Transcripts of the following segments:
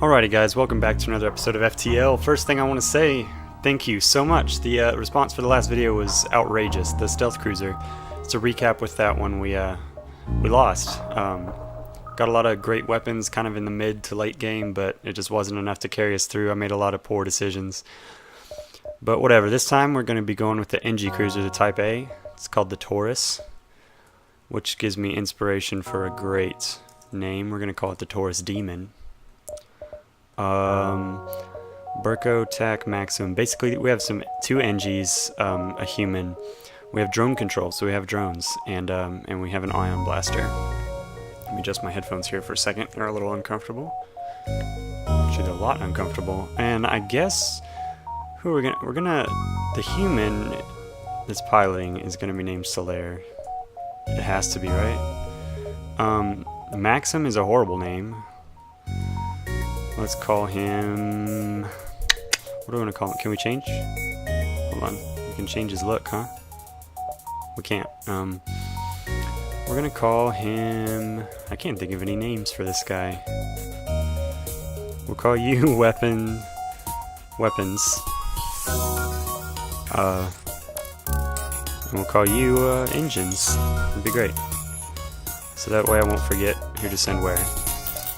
Alrighty guys, welcome back to another episode of FTL. First thing I want to say, thank you so much. The response for the last video was outrageous, the stealth cruiser. To recap with that one, we lost. Got a lot of great weapons kind of in the mid to late game, but it just wasn't enough to carry us through. I made a lot of poor decisions. But whatever, this time we're going to be going with the Engi cruiser, the Type A. It's called the Taurus, which gives me inspiration for a great name. We're going to call it the Taurus Demon. Burko, Tac, Maxim. Basically, we have two Engis, a human. We have drone control, so we have drones, and we have an ion blaster. Let me adjust my headphones here for a second. They're a little uncomfortable. Actually, they're a lot uncomfortable. And I guess the human that's piloting is gonna be named Solaire. It has to be, right? Maxim is a horrible name. Let's call him... What do we want to call him? Can we change? Hold on. We can change his look, huh? We can't. We're gonna call him... I can't think of any names for this guy. We'll call you Weapons. And we'll call you Engines. That'd be great. So that way I won't forget who to send where.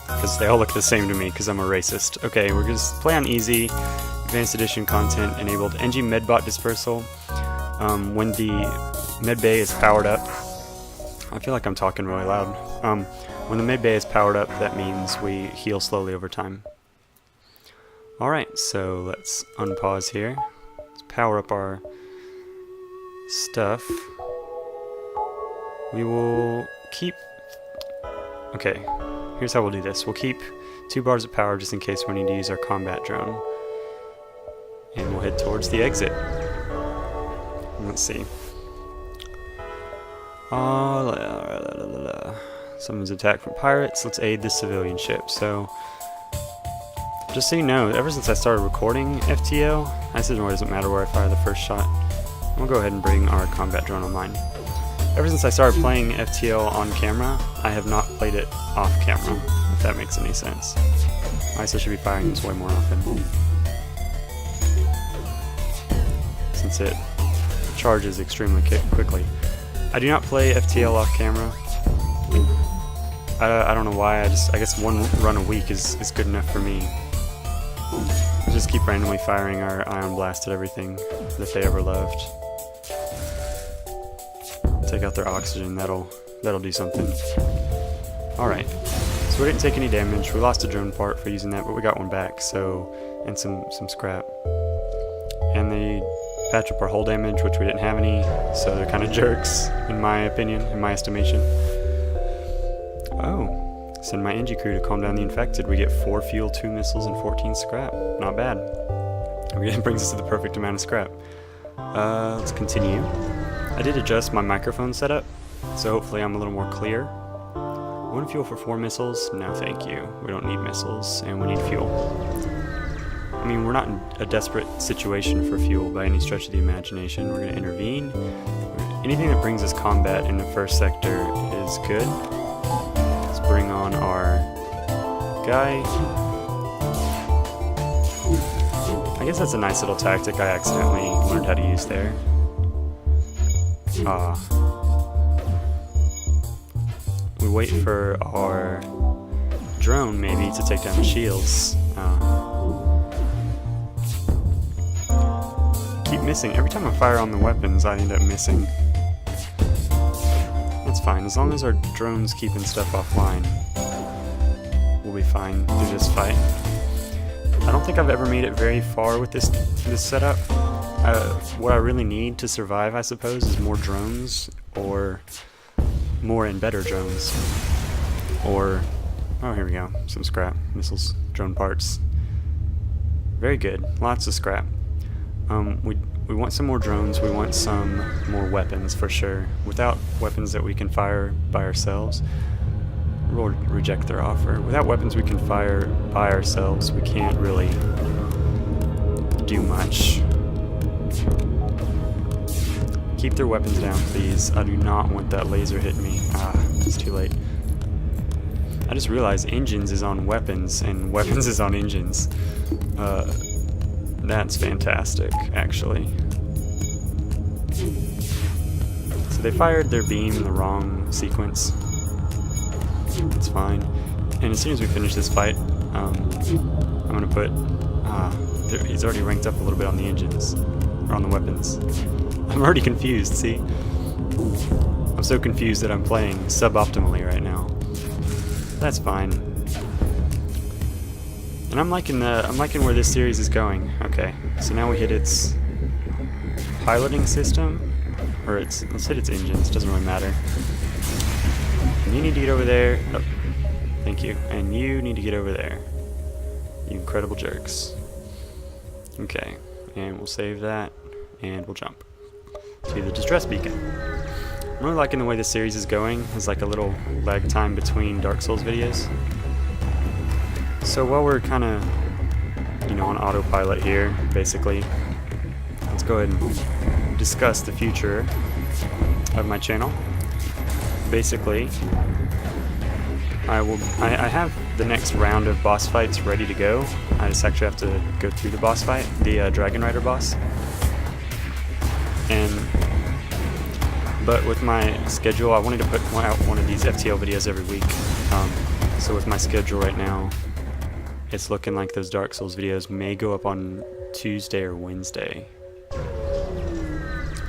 Because they all look the same to me, because I'm a racist. Okay, we're just play on easy, advanced edition content enabled. Engi medbot dispersal. When the medbay is powered up, I feel like I'm talking really loud. When the medbay is powered up, that means we heal slowly over time. Alright, so let's unpause here. Let's power up our stuff. We will keep... Okay. Here's how we'll do this. We'll keep 2 bars of power just in case we need to use our combat drone. And we'll head towards the exit. Let's see. Someone's attacked from pirates. Let's aid the civilian ship. So, just so you know, ever since I started recording FTL, I said it doesn't matter where I fire the first shot. I'm going to go ahead and bring our combat drone online. Ever since I started playing FTL on camera, I have not played it off camera, if that makes any sense. I still should be firing this way more often, since it charges extremely quickly. I do not play FTL off camera. I don't know why, I guess one run a week is good enough for me. I just keep randomly firing our ion blast at everything that they ever loved. Take out their oxygen, that'll do something. Alright, so we didn't take any damage. We lost a drone part for using that, but we got one back, so, and some scrap. And they patched up our hull damage, which we didn't have any, so they're kind of jerks, in my opinion, in my estimation. Oh, send my Engi crew to calm down the infected. We get 4 fuel, 2 missiles, and 14 scrap. Not bad. It brings us to the perfect amount of scrap. Let's continue. I did adjust my microphone setup, so hopefully I'm a little more clear. 1 fuel for 4 missiles? No thank you. We don't need missiles, and we need fuel. I mean, we're not in a desperate situation for fuel by any stretch of the imagination. We're going to intervene. Anything that brings us combat in the first sector is good. Let's bring on our guy. I guess that's a nice little tactic I accidentally learned how to use there. We wait for our drone maybe to take down the shields. Keep missing. Every time I fire on the weapons, I end up missing. That's fine. As long as our drone's keeping stuff offline, we'll be fine through this fight. I don't think I've ever made it very far with this setup. What I really need to survive, I suppose, is more drones, or more and better drones. Or, oh, here we go, some scrap, missiles, drone parts. Very good, lots of scrap. We want some more drones, we want some more weapons for sure. Without weapons that we can fire by ourselves, we'll reject their offer. Without weapons we can fire by ourselves, we can't really do much. Keep their weapons down, please. I do not want that laser hitting me. Ah, it's too late. I just realized engines is on weapons and weapons is on engines. That's fantastic, actually. So they fired their beam in the wrong sequence. It's fine. And as soon as we finish this fight, I'm gonna put... he's already ranked up a little bit on the engines, or on the weapons. I'm already confused, see? I'm so confused that I'm playing suboptimally right now. That's fine. And I'm liking where this series is going. Okay, so now we hit its piloting system, or let's hit its engines. Doesn't really matter. And you need to get over there. Oh, thank you. And you need to get over there. You incredible jerks. Okay, and we'll save that, and we'll jump to the distress beacon. I'm really liking the way this series is going. There's like a little lag time between Dark Souls videos. So while we're kind of, on autopilot here, basically, let's go ahead and discuss the future of my channel. Basically, I have the next round of boss fights ready to go. I just actually have to go through the boss fight, the Dragon Rider boss. But with my schedule, I wanted to put out one of these FTL videos every week. So with my schedule right now, it's looking like those Dark Souls videos may go up on Tuesday or Wednesday.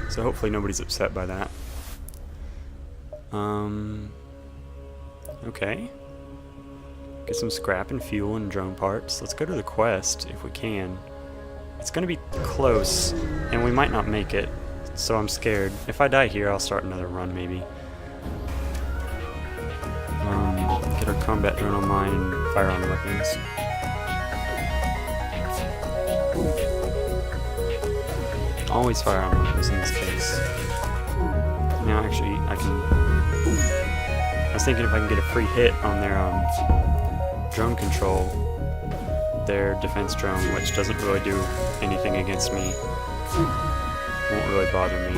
So hopefully nobody's upset by that. Okay. Get some scrap and fuel and drone parts. Let's go to the quest if we can. It's gonna be close, and we might not make it, so I'm scared. If I die here, I'll start another run maybe. Get our combat drone online and fire on the weapons. Always fire on weapons in this case. Now actually, I was thinking if I can get a free hit on their drone control, their defense drone, which doesn't really do anything against me, won't really bother me.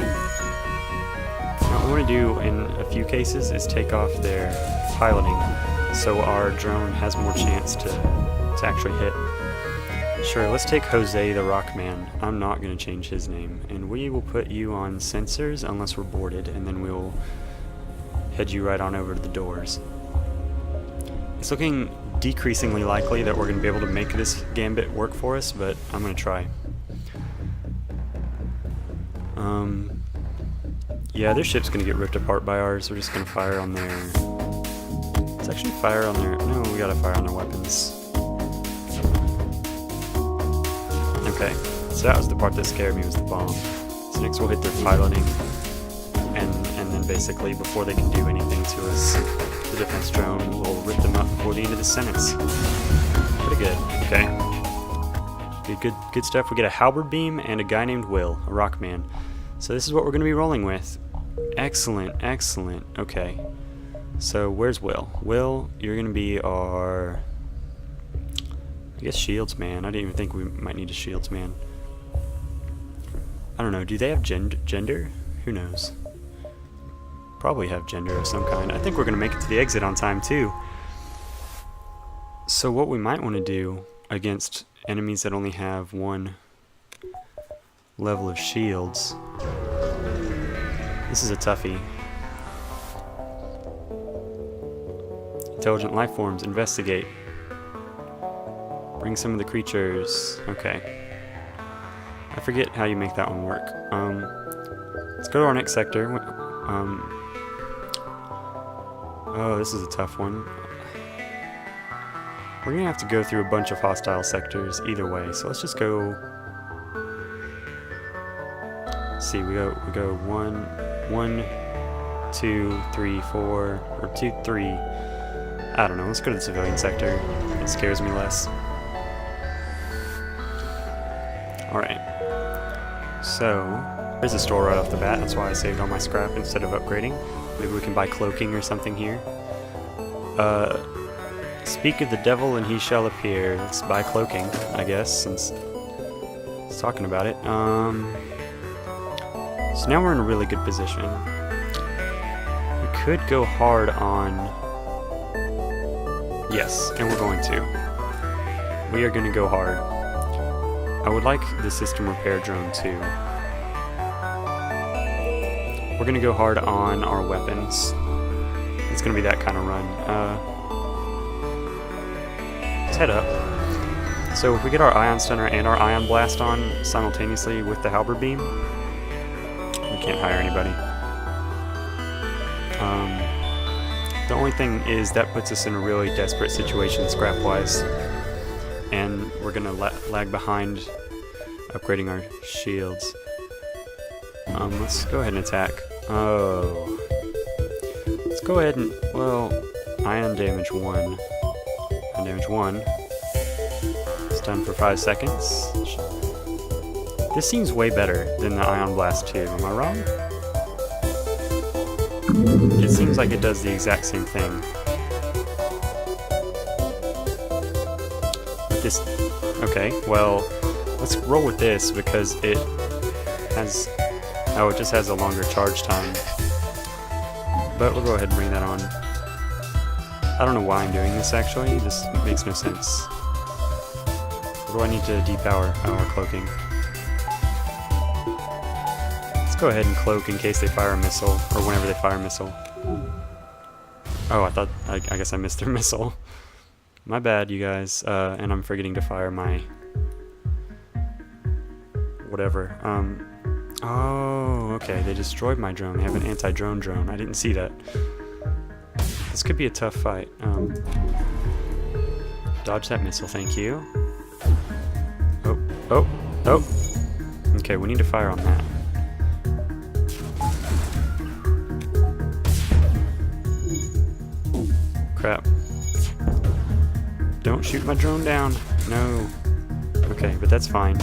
Now, what I want to do in a few cases is take off their piloting, so our drone has more chance to actually hit. Sure, let's take Jose the Rockman. I'm not going to change his name, and we will put you on sensors unless we're boarded, and then we'll head you right on over to the doors. It's looking decreasingly likely that we're going to be able to make this gambit work for us, but I'm going to try. Yeah, their ship's going to get ripped apart by ours. We're just going to fire on their... Let's actually fire on their... No, we got to fire on their weapons. Okay, so that was the part that scared me, was the bomb. So next we'll hit their piloting, and then basically before they can do anything to us, the defense drone will rip them up before the end of the sentence. Pretty good. Okay. Good stuff. We get a halberd beam and a guy named Will, a rockman. So this is what we're going to be rolling with. Excellent, excellent. Okay. So where's Will? Will, you're going to be our... I guess shields man. I didn't even think we might need a shields man. I don't know. Do they have gender? Who knows? Probably have gender of some kind. I think we're going to make it to the exit on time too. So what we might want to do against enemies that only have one level of shields. This is a toughie. Intelligent life forms, investigate. Bring some of the creatures. Okay. I forget how you make that one work. Let's go to our next sector. Oh, this is a tough one. We're gonna have to go through a bunch of hostile sectors either way, so let's just go. Let's see, we go 1, 2, 3, 4, or 2, 3. I don't know. Let's go to the civilian sector. It scares me less. All right. So there's a store right off the bat. That's why I saved all my scrap instead of upgrading. Maybe we can buy cloaking or something here. Speak of the devil and he shall appear. Let's buy cloaking, I guess, since it's talking about it. So now we're in a really good position. We could go hard on Yes, and we're going to. We are going to go hard. I would like the system repair drone too. We're going to go hard on our weapons. It's going to be that kind of run. Let's head up. So if we get our Ion Stunner and our Ion Blast on simultaneously with the Halberd Beam, we can't hire anybody. The only thing is that puts us in a really desperate situation scrap-wise, and we're going to lag behind upgrading our shields. Let's go ahead and attack. Oh. Let's go ahead and, well, Ion damage 1. Ion damage 1. Stun for 5 seconds. This seems way better than the Ion Blast 2. Am I wrong? It seems like it does the exact same thing. But this... Okay, well, let's roll with this because it has... Oh, it just has a longer charge time. But we'll go ahead and bring that on. I don't know why I'm doing this actually. This makes no sense. What do I need to depower? Oh, we're cloaking. Let's go ahead and cloak in case they fire a missile, or whenever they fire a missile. Oh, I guess I missed their missile. My bad, you guys. And I'm forgetting to fire my... whatever. Oh, okay, they destroyed my drone. They have an anti-drone drone. I didn't see that. This could be a tough fight. Dodge that missile, thank you. Oh, oh, oh! Okay, we need to fire on that. Crap. Don't shoot my drone down. No. Okay, but that's fine.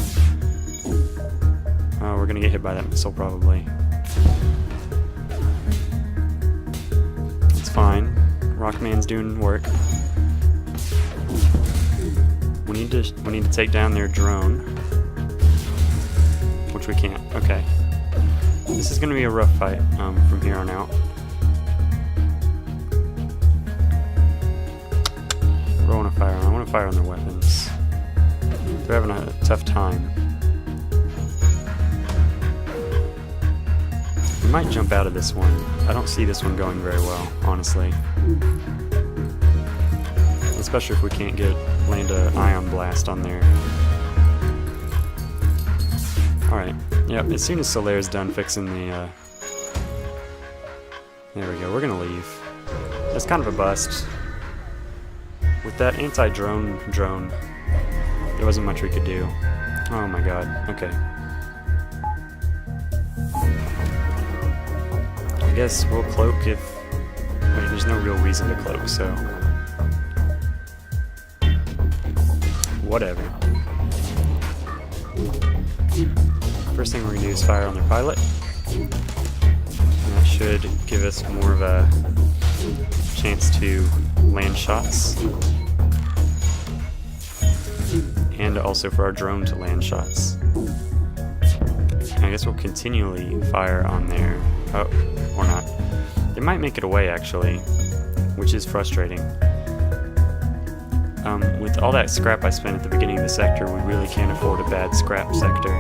Oh, we're gonna get hit by that missile probably. It's fine. Rockman's doing work. We need to take down their drone, which we can't. Okay. This is gonna be a rough fight from here on out. What do I want to fire on? I want to fire on their weapons. They're having a tough time. We might jump out of this one. I don't see this one going very well, honestly. Especially if we can't land a Ion Blast on there. Alright, yep, as soon as Solaire's done fixing the, there we go, we're gonna leave. That's kind of a bust. With that anti-drone drone, there wasn't much we could do. Oh my god, okay. I guess we'll cloak if... Wait, there's no real reason to cloak, so... Whatever. First thing we're going to do is fire on their pilot. And that should give us more of a chance to land shots. And also for our drone to land shots. And I guess we'll continually fire on their... Oh, or not. They might make it away, actually, which is frustrating. With all that scrap I spent at the beginning of the sector, we really can't afford a bad scrap sector.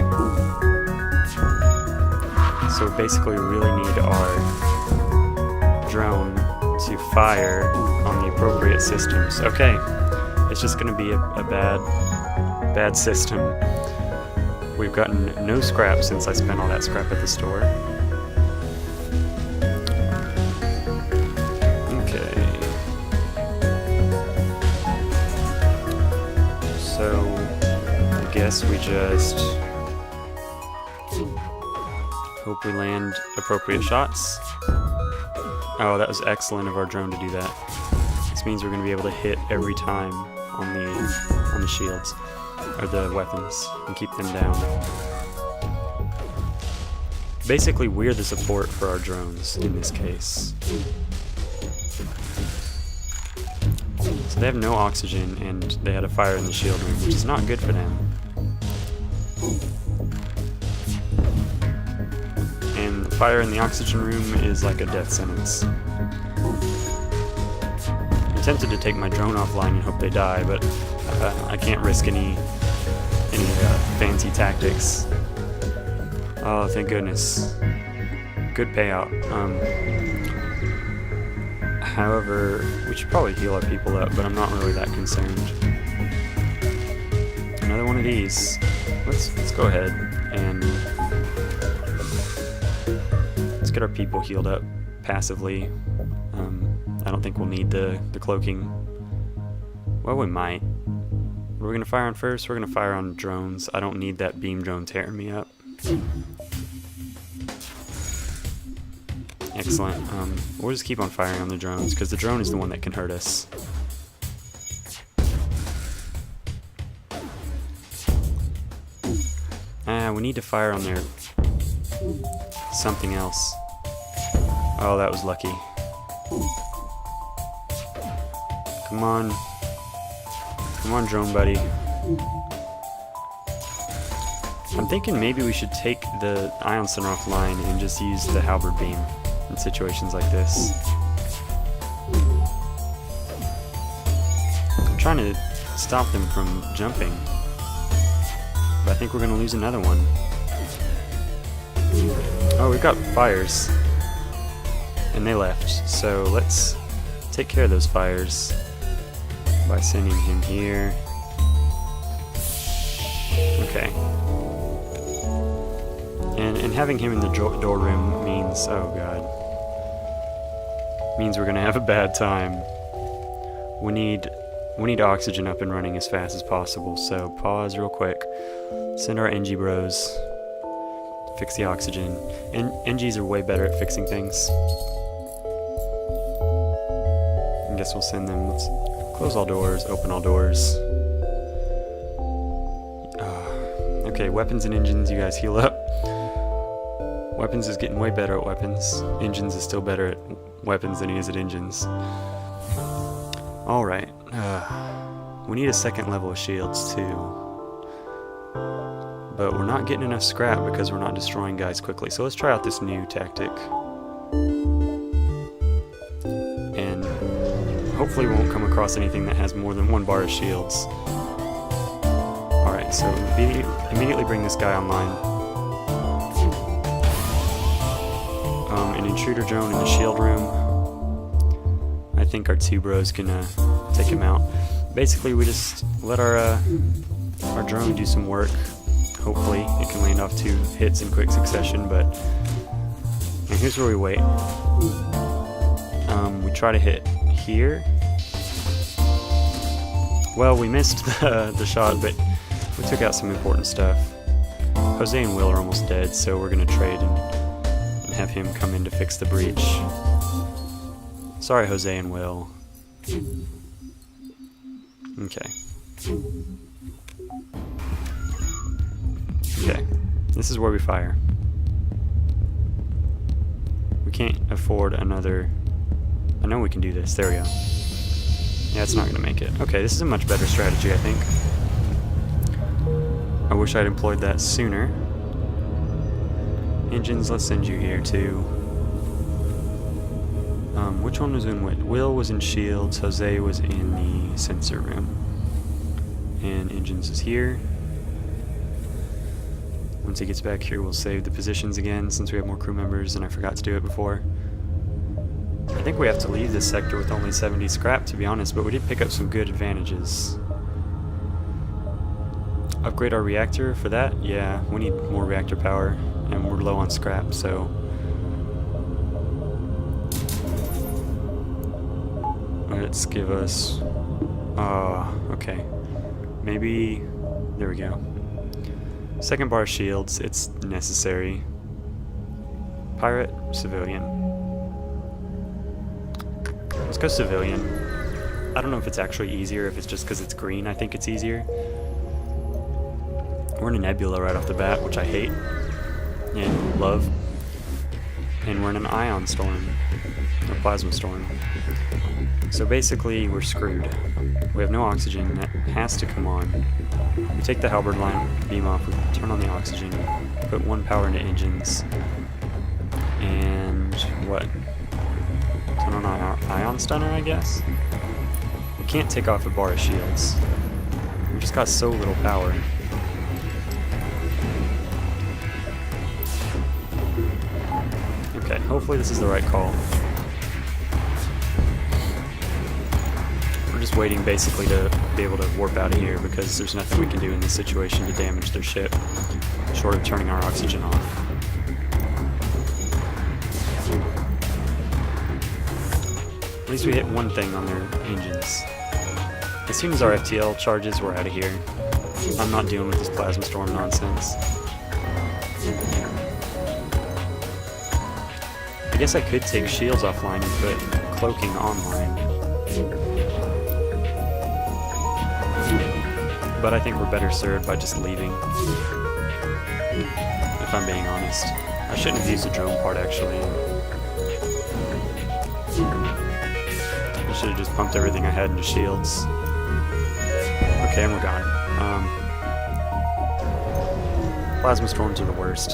So basically we really need our drone to fire on the appropriate systems. Okay, it's just going to be a bad system. We've gotten no scrap since I spent all that scrap at the store. So, I guess we just hope we land appropriate shots. Oh, that was excellent of our drone to do that. This means we're going to be able to hit every time on the shields, or the weapons, and keep them down. Basically, we're the support for our drones in this case. So they have no oxygen, and they had a fire in the shield room, which is not good for them. And the fire in the oxygen room is like a death sentence. I'm tempted to take my drone offline and hope they die, but I can't risk any fancy tactics. Oh, thank goodness. Good payout. However, we should probably heal our people up, but I'm not really that concerned. Another one of these. Let's go ahead and let's get our people healed up passively. I don't think we'll need the cloaking. Well, we might. What are we going to fire on first? We're going to fire on drones. I don't need that beam drone tearing me up. Excellent. We'll just keep on firing on the drones, because the drone is the one that can hurt us. We need to fire on their something else. Oh, that was lucky. Come on. Come on, drone buddy. I'm thinking maybe we should take the ion center offline and just use the halberd beam in situations like this. I'm trying to stop them from jumping, but I think we're going to lose another one. Oh, we've got fires, and they left, so let's take care of those fires by sending him here. Okay. And having him in the door room means, oh god, means we're gonna have a bad time. We need oxygen up and running as fast as possible, so pause real quick. Send our Engi bros. Fix the oxygen. And Engis are way better at fixing things. I guess we'll send them. Let's close all doors, open all doors. Okay, weapons and engines, you guys heal up. Weapons is getting way better at weapons. Engines is still better at weapons than he is at engines. Alright. We need a second level of shields too. But we're not getting enough scrap because we're not destroying guys quickly. So let's try out this new tactic. And hopefully we won't come across anything that has more than one bar of shields. Alright, so immediately bring this guy online. An intruder drone in the shield room. I think our two bros can take him out. Basically, we just let our drone do some work. Hopefully, it can land off 2 hits in quick succession. But and here's where we wait. We try to hit here. Well, we missed the shot, but we took out some important stuff. Jose and Will are almost dead, so we're gonna trade and have him come in to fix the breach. Sorry, Jose and Will. Okay. Okay. This is where we fire. We can't afford another... I know we can do this. There we go. Yeah, it's not going to make it. Okay, this is a much better strategy, I think. I wish I'd employed that sooner. Engines, let's send you here too. Which one was in what? Will was in shields, Jose was in the sensor room. And engines is here. Once he gets back here, we'll save the positions again since we have more crew members and I forgot to do it before. I think we have to leave this sector with only 70 scrap, to be honest, but we did pick up some good advantages. Upgrade our reactor for that? Yeah, we need more reactor power. And we're low on scrap, so let's give us okay, maybe there we go. Second bar shields, it's necessary. Pirate, civilian. Let's go civilian. I don't know if it's actually easier, if it's just because it's green. I think it's easier. We're in a nebula right off the bat, which I hate and love, and we're in an ion storm, a plasma storm. So basically we're screwed. We have no oxygen. That has to come on. We take the halberd line beam off, we turn on the oxygen, put 1 power into engines, and what? Turn on our ion stunner, I guess? can't take off a bar of shields. We just got so little power. Okay, hopefully this is the right call. We're just waiting basically to be able to warp out of here because there's nothing we can do in this situation to damage their ship, short of turning our oxygen off. At least we hit one thing on their engines. As soon as our FTL charges, we're out of here. I'm not dealing with this plasma storm nonsense. I guess I could take shields offline and put cloaking online. But I think we're better served by just leaving. If I'm being honest. I shouldn't have used the drone part actually. I should have just pumped everything I had into shields. Okay, and we're gone. Plasma storms are the worst.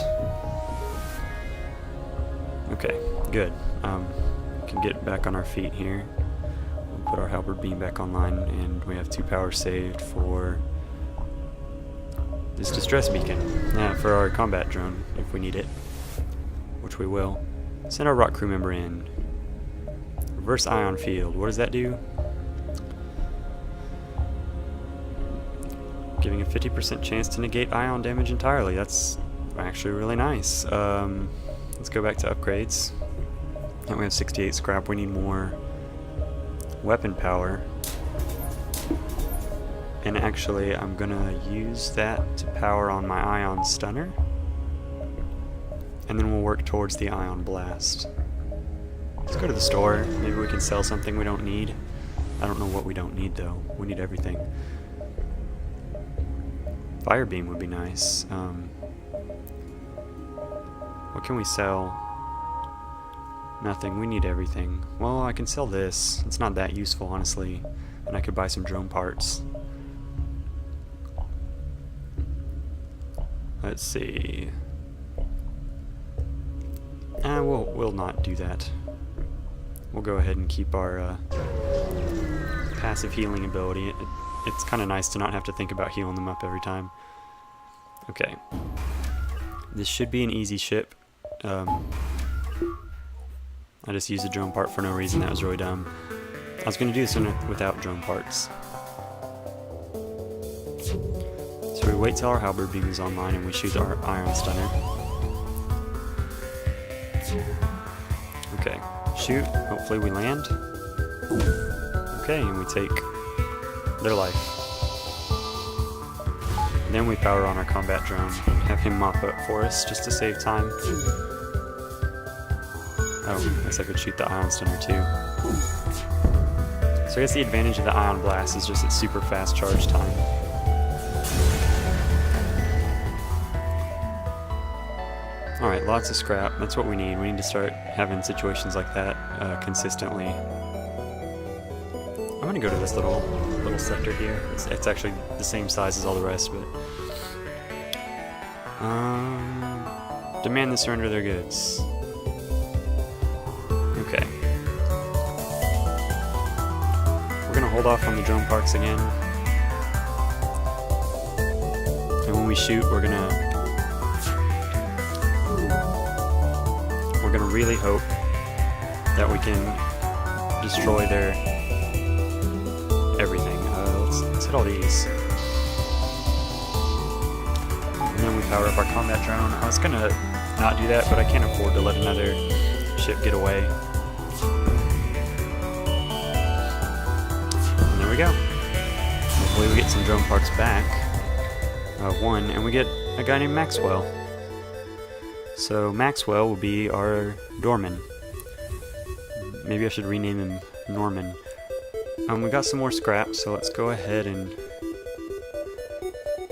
Okay, good. Can get back on our feet here. We'll put our halberd beam back online, and we have 2 power saved for this distress beacon. Yeah, for our combat drone, if we need it. Which we will. Send our rock crew member in. Reverse ion field. What does that do? Giving a 50% chance to negate ion damage entirely. That's actually really nice. Let's go back to upgrades. And we have 68 scrap. We need more weapon power. And actually, I'm gonna use that to power on my ion stunner. And then we'll work towards the ion blast. Let's go to the store. Maybe we can sell something we don't need. I don't know what we don't need though. We need everything. Fire beam would be nice. What can we sell? Nothing. We need everything. Well, I can sell this. It's not that useful, honestly. And I could buy some drone parts. Let's see. We'll not do that. We'll go ahead and keep our passive healing ability. It's kind of nice to not have to think about healing them up every time. Okay. This should be an easy ship. I just used a drone part for no reason. That was really dumb. I was going to do this without drone parts. So we wait till our halberd beam is online and we shoot our iron stunner. Okay. Shoot. Hopefully we land. Okay, and we take their life. Then we power on our combat drone, have him mop up for us just to save time. Oh, I guess I could shoot the ion stunner too. So I guess the advantage of the ion blast is just its super fast charge time. Alright, lots of scrap. That's what we need. We need to start having situations like that consistently. I'm gonna go to this little sector here. It's actually the same size as all the rest, but demand the surrender of their goods. Okay. We're gonna hold off on the drone parts again. And when we shoot, we're gonna really hope that we can destroy their everything. Let's hit all these. And then we power up our combat drone. I was gonna not do that, but I can't afford to let another ship get away. And there we go. Hopefully we get some drone parts back. One, and we get a guy named Maxwell. So Maxwell will be our doorman. Maybe I should rename him Norman. We got some more scrap, so let's go ahead and...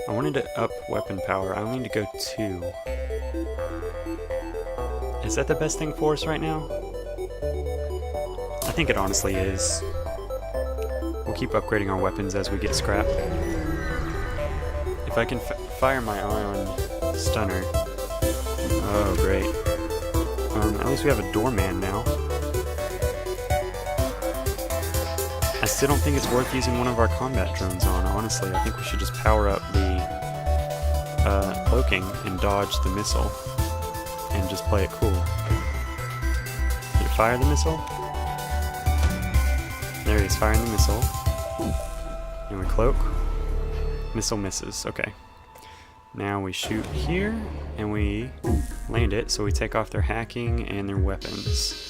I wanted to up weapon power. I only need to go 2. Is that the best thing for us right now? I think it honestly is. We'll keep upgrading our weapons as we get scrap. If I can fire my ion stunner... Oh, great. At least we have a doorman now. I still don't think it's worth using one of our combat drones on, honestly. I think we should just power up the cloaking and dodge the missile and just play it cool. Did it fire the missile? There he is, firing the missile. And we cloak. Missile misses, okay. Now we shoot here, and we land it, so we take off their hacking and their weapons.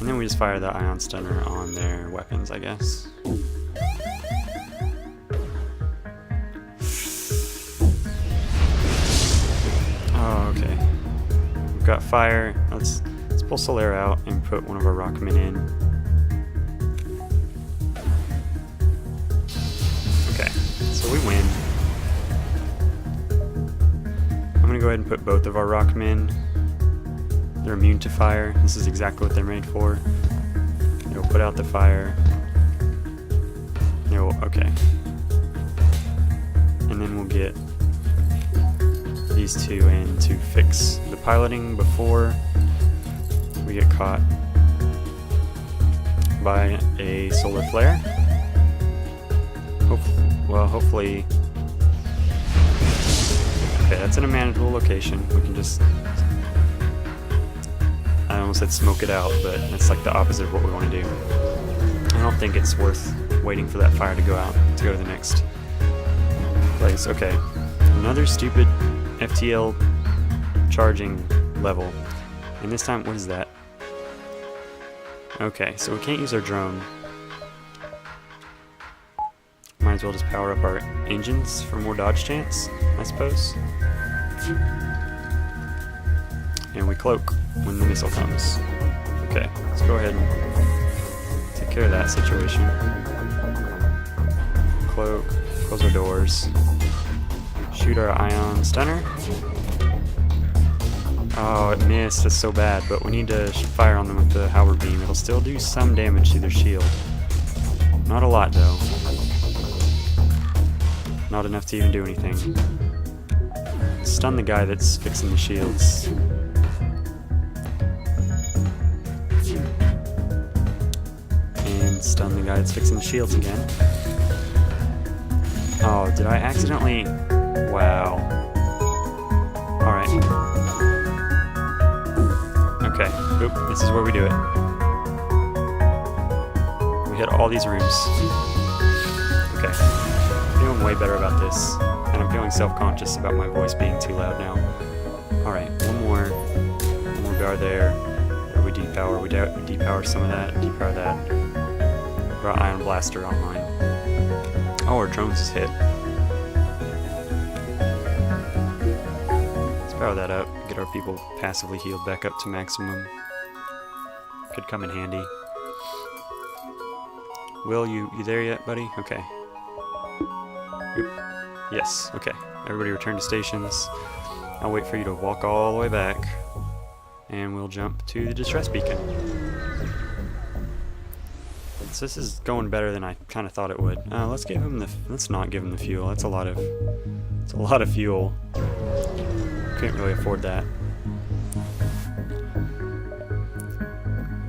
And then we just fire the ion stunner on their weapons, I guess. Oh, okay. We've got fire. Let's pull Solaire out and put one of our rockmen in. Okay, so we win. I'm gonna go ahead and put both of our rockmen. They're immune to fire. This is exactly what they're made for. They'll put out the fire. Okay. And then we'll get these two in to fix the piloting before we get caught by a solar flare. Hopefully. Okay, that's in a manageable location. We can just, I almost said smoke it out, but that's like the opposite of what we want to do. I don't think it's worth waiting for that fire to go out to go to the next place. Okay, another stupid FTL charging level. And this time, what is that? Okay, so we can't use our drone. Might as well just power up our engines for more dodge chance, I suppose. And we cloak when the missile comes. Okay, let's go ahead and take care of that situation. Cloak, close our doors, shoot our ion stunner. Oh, it missed, that's so bad, but we need to fire on them with the Halberd beam. It'll still do some damage to their shield. Not a lot, though. Not enough to even do anything. Stun the guy that's fixing the shields. And stun the guy that's fixing the shields again. Oh, did I accidentally... Wow. Alright. Okay, oop, this is where we do it. We hit all these rooms. Okay, I'm feeling way better about this, and I'm feeling self-conscious about my voice being too loud now. Alright, one more guard there. Where we depower, we depower some of that, depower that. We got Ion Blaster online. Oh, our drones is hit. Power that up, get our people passively healed back up to maximum. Could come in handy. Will, you there yet, buddy? Okay. Oop. Yes, okay. Everybody return to stations. I'll wait for you to walk all the way back. And we'll jump to the distress beacon. So this is going better than I kind of thought it would. Let's not give him the fuel. That's a lot of fuel. Couldn't really afford that.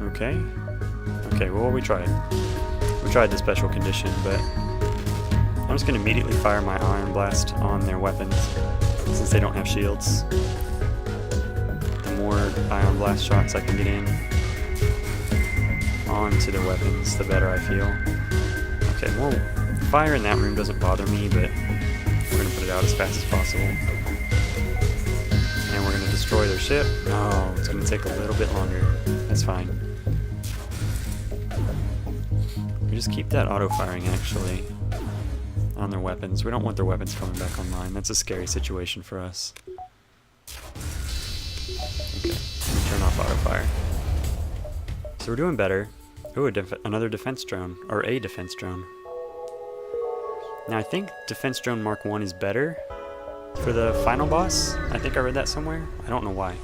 Okay. Okay, well, we tried. We tried the special condition, but I'm just going to immediately fire my Iron Blast on their weapons, since they don't have shields. The more Ion Blast shots I can get in onto their weapons, the better I feel. Okay, well, fire in that room doesn't bother me, but we're going to put it out as fast as possible. And we're going to destroy their ship. Oh, it's going to take a little bit longer. That's fine. We just keep that auto-firing, actually, on their weapons. We don't want their weapons coming back online. That's a scary situation for us. Okay, turn off auto-fire. So we're doing better. Ooh, another defense drone, or a defense drone. Now I think defense drone Mark 1 is better for the final boss. I think I read that somewhere. I don't know why.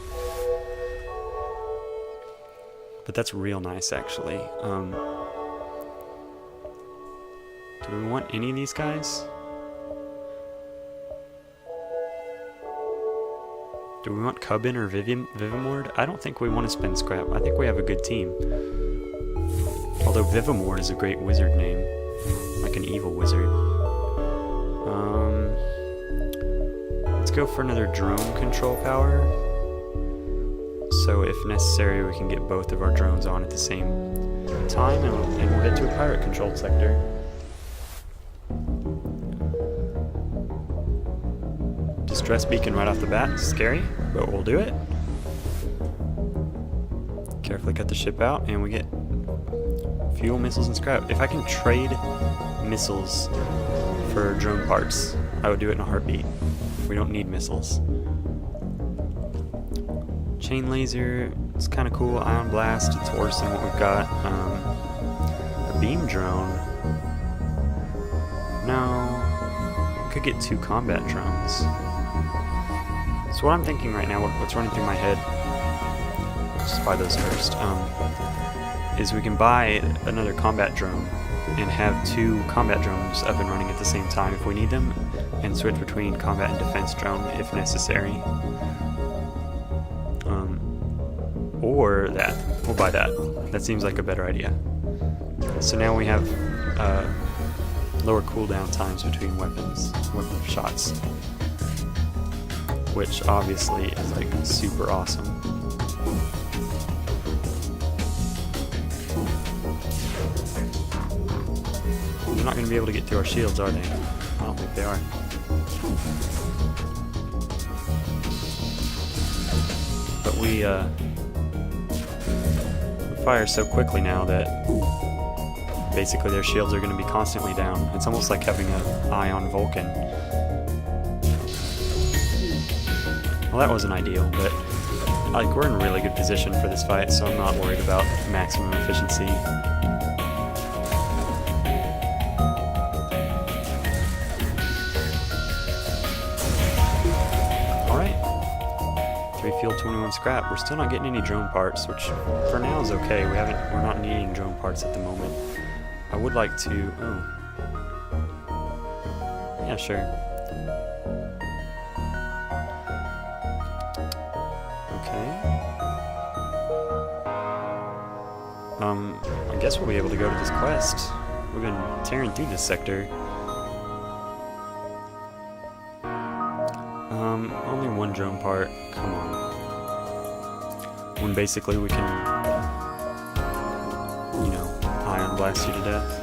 But that's real nice, actually. Do we want any of these guys? Do we want Cubbin or Vivimord? I don't think we want to spend scrap. I think we have a good team. Although Vivimord is a great wizard name. Like an evil wizard. Let's go for another drone control power. So if necessary, we can get both of our drones on at the same time, and we'll head to a pirate-controlled sector. Distress beacon right off the bat. Scary, but we'll do it. Carefully cut the ship out, and we get fuel, missiles, and scrap. If I can trade missiles for drone parts, I would do it in a heartbeat. We don't need missiles. Chain laser, it's kind of cool. Ion blast, it's worse than what we've got. A beam drone. No, we could get 2 combat drones. So what I'm thinking right now, what's running through my head, just buy those first, is we can buy another combat drone and have 2 combat drones up and running at the same time if we need them, and switch between combat and defense drone if necessary. Or that. We'll buy that. That seems like a better idea. So now we have lower cooldown times between weapon shots, which obviously is like super awesome. They're not going to be able to get through our shields, are they? I don't think they are. But we fire so quickly now that basically their shields are going to be constantly down. It's almost like having an Ion Vulcan. Well, that wasn't ideal, but like we're in a really good position for this fight, so I'm not worried about maximum efficiency. Fuel 21 scrap. We're still not getting any drone parts, which for now is okay. We're not needing drone parts at the moment. I would like to. Oh, yeah, sure. Okay. I guess we'll be able to go to this quest. We've been tearing through this sector. Only 1 drone part. Come on. When basically we can, you know, ion blast you to death.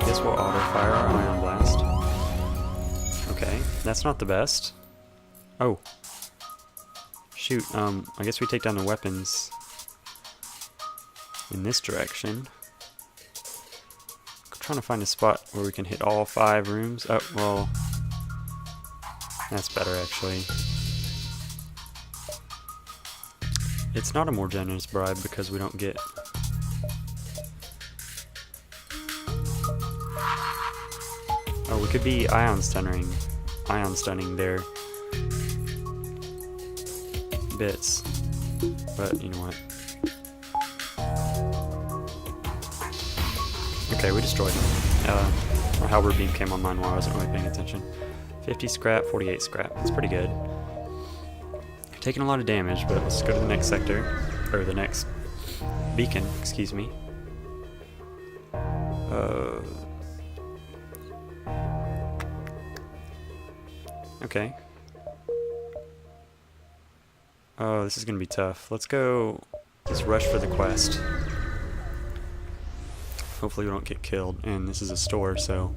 I guess we'll auto fire our ion blast. Okay, that's not the best. Oh. Shoot, I guess we take down the weapons in this direction. I'm trying to find a spot where we can hit all 5 rooms. Oh, well, that's better actually. It's not a more generous bribe because we don't get... Oh, we could be ion stunning their bits, but you know what? Okay, we destroyed them. Our halberd beam came online while I wasn't really paying attention. 50 scrap, 48 scrap. That's pretty good. Taking a lot of damage, but let's go to the next sector, or the next beacon, excuse me. Okay. Oh, this is gonna be tough. Let's rush for the quest. Hopefully we don't get killed, and this is a store, so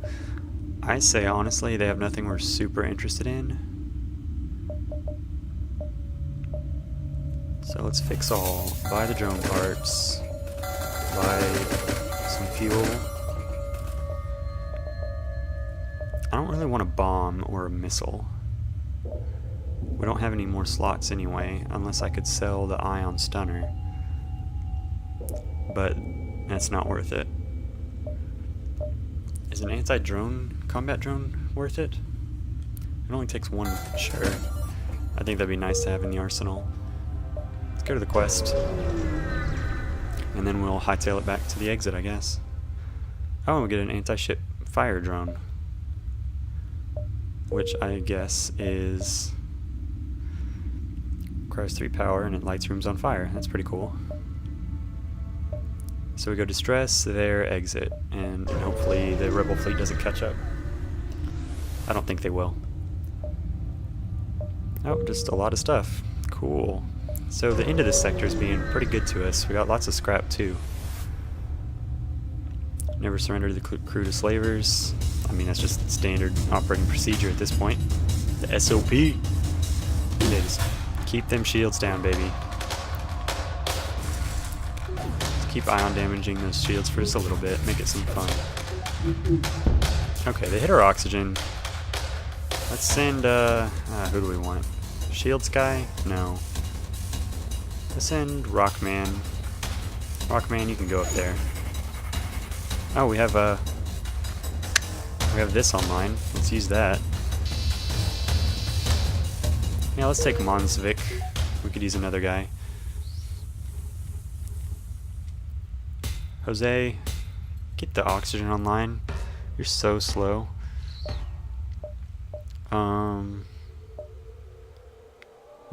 I say honestly they have nothing we're super interested in. So let's fix all. Buy the drone parts. Buy some fuel. I don't really want a bomb or a missile. We don't have any more slots anyway, unless I could sell the ion stunner. But that's not worth it. Is an anti-drone combat drone worth it? It only takes 1, sure. I think that'd be nice to have in the arsenal. Let's go to the quest. And then we'll hightail it back to the exit, I guess. Oh, and we get an anti-ship fire drone. which I guess is requires 3 power and it lights rooms on fire. That's pretty cool. So we go distress, there, exit, and hopefully the rebel fleet doesn't catch up. I don't think they will. Oh, just a lot of stuff. Cool. So the end of this sector is being pretty good to us. We got lots of scrap too. Never surrender the crew to slavers. I mean, that's just standard operating procedure at this point. The SOP. They just keep them shields down, baby. Just keep ion damaging those shields for just a little bit. Make it some fun. Okay, they hit our oxygen. Let's send, who do we want? Shields guy? No. Let's send Rockman. Rockman, you can go up there. Oh, we have this online. Let's use that. Yeah, let's take Monsvik. We could use another guy. Jose, get the oxygen online. You're so slow.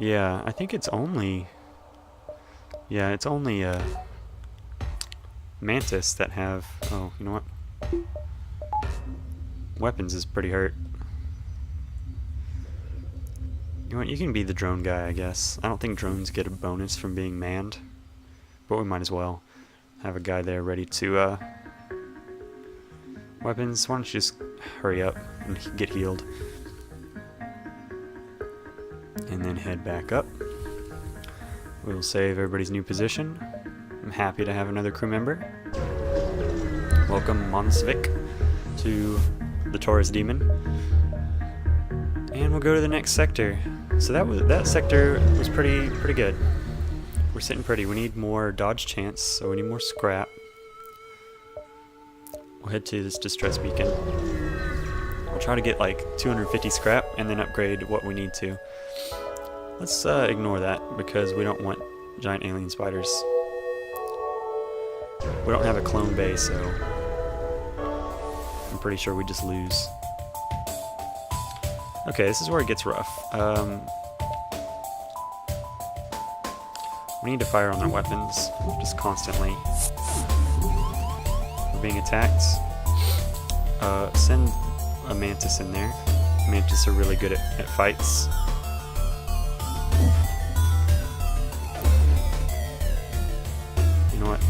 Yeah, I think it's only... Yeah, it's only, Mantis that have... Oh, you know what? Weapons is pretty hurt. You know what? You can be the drone guy, I guess. I don't think drones get a bonus from being manned. But we might as well have a guy there ready to, Weapons, why don't you just hurry up and get healed. And then head back up. We'll save everybody's new position. I'm happy to have another crew member. Welcome, Monsvik, to the Taurus Demon. And we'll go to the next sector. So that sector was pretty good. We're sitting pretty. We need more dodge chance, so we need more scrap. We'll head to this distress beacon. We'll try to get like 250 scrap and then upgrade what we need to. Let's ignore that because we don't want giant alien spiders. We don't have a clone base, so I'm pretty sure we just lose. Okay, this is where it gets rough. We need to fire on their weapons just constantly. We're being attacked. Send a Mantis in there. Mantis are really good at fights. You know what?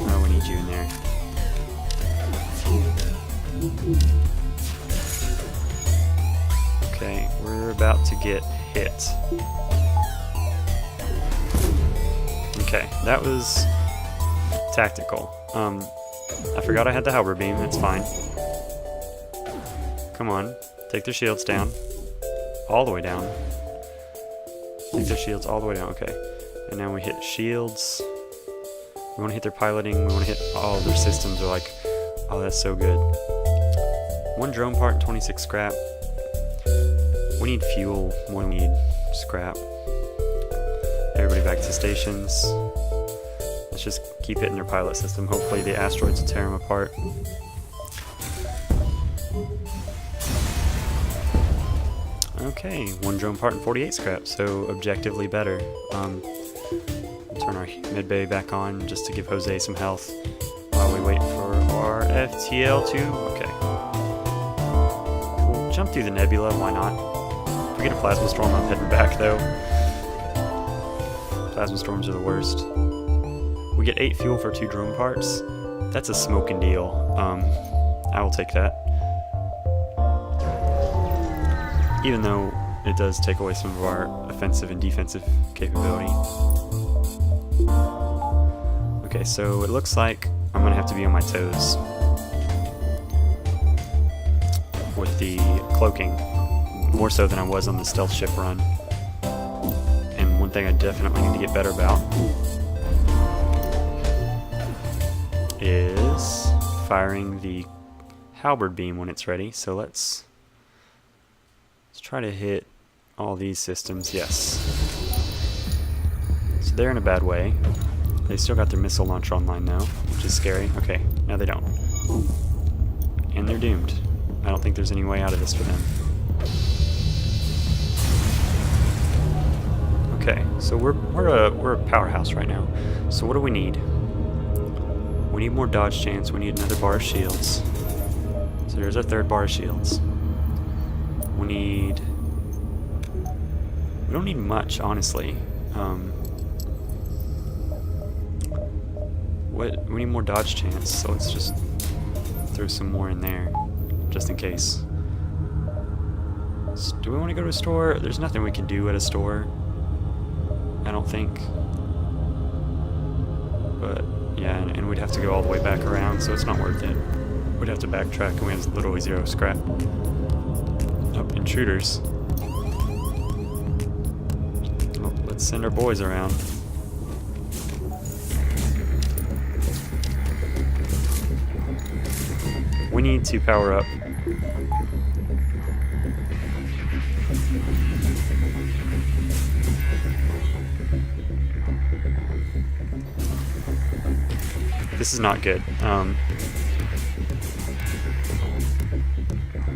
Oh, we need you in there. Okay, we're about to get hit. Okay, that was tactical. I forgot I had the halberd beam, that's fine. Come on, take their shields down. All the way down. Take their shields all the way down, okay. And now we hit shields. We want to hit their piloting, we want to hit all their systems. Are like, oh, that's so good. 1 drone part and 26 scrap. We need fuel more than we need scrap. Everybody back to stations. Let's just keep hitting their pilot system. Hopefully the asteroids will tear them apart. Okay, 1 drone part and 48 scrap, so objectively better. We'll turn our medbay back on just to give Jose some health while we wait for our FTL to... Okay. We'll jump through the nebula, why not? If we get a plasma storm, I'm heading back though. Plasma storms are the worst. We get 8 fuel for 2 drone parts. That's a smoking deal. I will take that. Even though it does take away some of our offensive and defensive capability. Okay, so it looks like I'm gonna have to be on my toes with the cloaking, more so than I was on the stealth ship run. And one thing I definitely need to get better about is firing the halberd beam when it's ready. So let's try to hit all these systems. Yes. So they're in a bad way. They still got their missile launcher online though, which is scary. Okay, now they don't. And they're doomed. I don't think there's any way out of this for them. Okay, so we're a powerhouse right now. So what do we need? We need more dodge chance. We need another bar of shields. So there's our third bar of shields. We don't need much, honestly. We need more dodge chance, so let's just throw some more in there, just in case. So do we want to go to a store? There's nothing we can do at a store, I don't think. But yeah, and we'd have to go all the way back around, so it's not worth it. We'd have to backtrack, and we have literally 0 scrap. Oh, intruders. Oh, let's send our boys around. We need to power up. This is not good.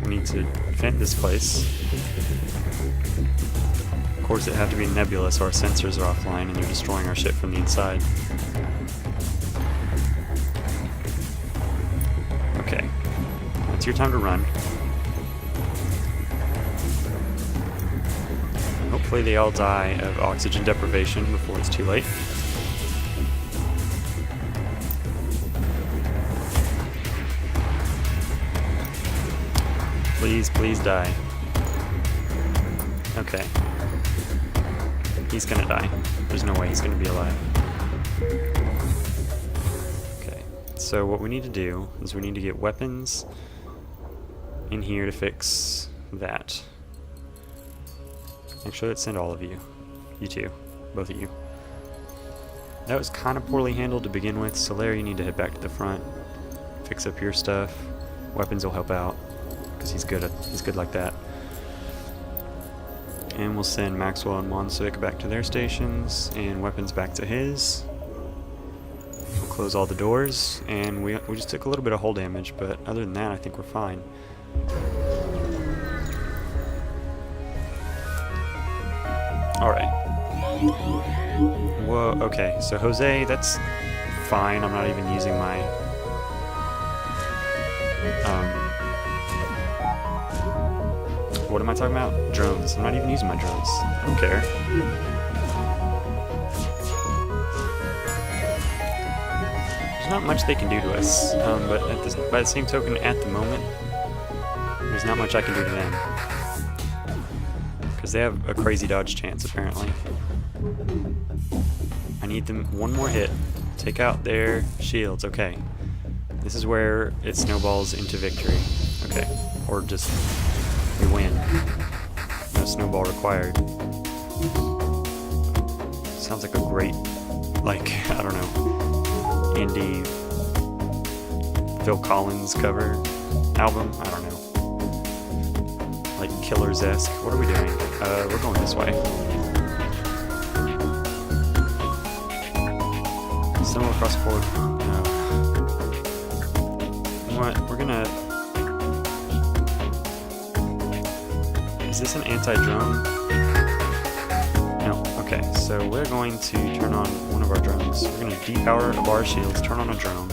We need to vent this place. Of course, it had to be nebula, so our sensors are offline and they're destroying our ship from the inside. Okay. It's your time to run. Hopefully they all die of oxygen deprivation before it's too late. Please, please die. Okay. He's gonna die. There's no way he's gonna be alive. Okay. So what we need to do is we need to get weapons in here to fix that. Actually, let's send all of you. You two. Both of you. That was kind of poorly handled to begin with, so Larry, you need to head back to the front. Fix up your stuff. Weapons will help out, because he's good like that. And we'll send Maxwell and Monswick back to their stations, and weapons back to his. We'll close all the doors, and we just took a little bit of hull damage, but other than that, I think we're fine. Alright. Whoa, okay, so Jose, that's fine. I'm not even using my... what am I talking about? Drones. I'm not even using my drones. I don't care. There's not much they can do to us, but by the same token, at the moment, there's not much I can do to them. Because they have a crazy dodge chance, apparently. I need them one more hit. Take out their shields. Okay. This is where it snowballs into victory. Okay. Or just... we win. No snowball required. Sounds like a great, like, I don't know, indie Phil Collins cover album. I don't know. Like Killers-esque. What are we doing? We're going this way. Snow across the board. No. You know what? We're gonna... Is this an anti-drone? No. Okay, so we're going to turn on one of our drones. We're going to depower a bar of shields, turn on a drone,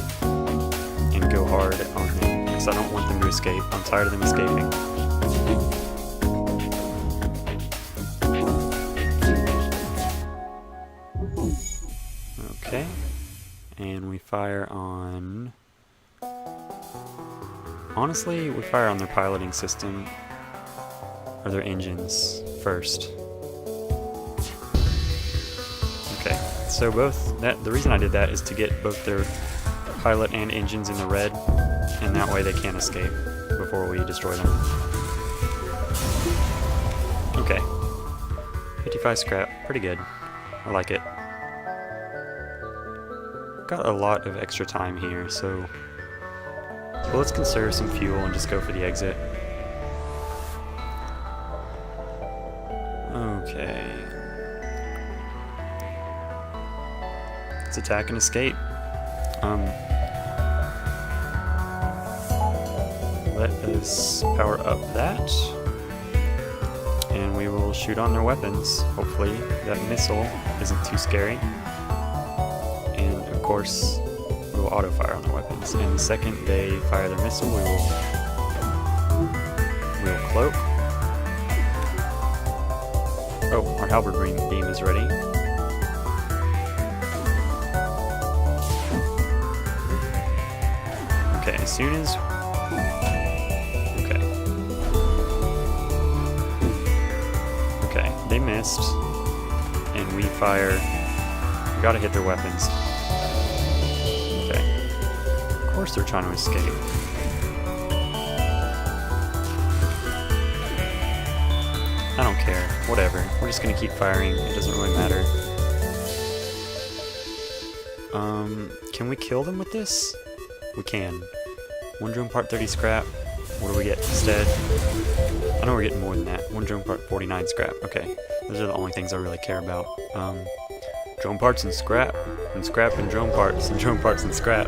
and go hard on them, because I don't want them to escape. I'm tired of them escaping. Okay. And we fire on... Honestly, we fire on their piloting system. Or their engines first. Okay, so the reason I did that is to get both their pilot and engines in the red, and that way they can't escape before we destroy them. Okay. 55 scrap, pretty good. I like it. Got a lot of extra time here, so let's conserve some fuel and just go for the exit. Okay. Let's attack and escape. Let us power up that. and we will shoot on their weapons. Hopefully that missile isn't too scary. And of course, we will auto-fire on their weapons. And the second they fire their missile, we will cloak. Oh, our halberd beam is ready. Okay, as soon as... Okay. Okay, they missed. And we fire... We gotta hit their weapons. Okay. Of course they're trying to escape. I don't care. Whatever. We're just gonna keep firing. It doesn't really matter. Can we kill them with this? We can. 1 drone part 30 scrap. What do we get instead? I know we're getting more than that. 1 drone part 49 scrap. Okay. Those are the only things I really care about. Drone parts and scrap. And scrap and drone parts. And drone parts and scrap.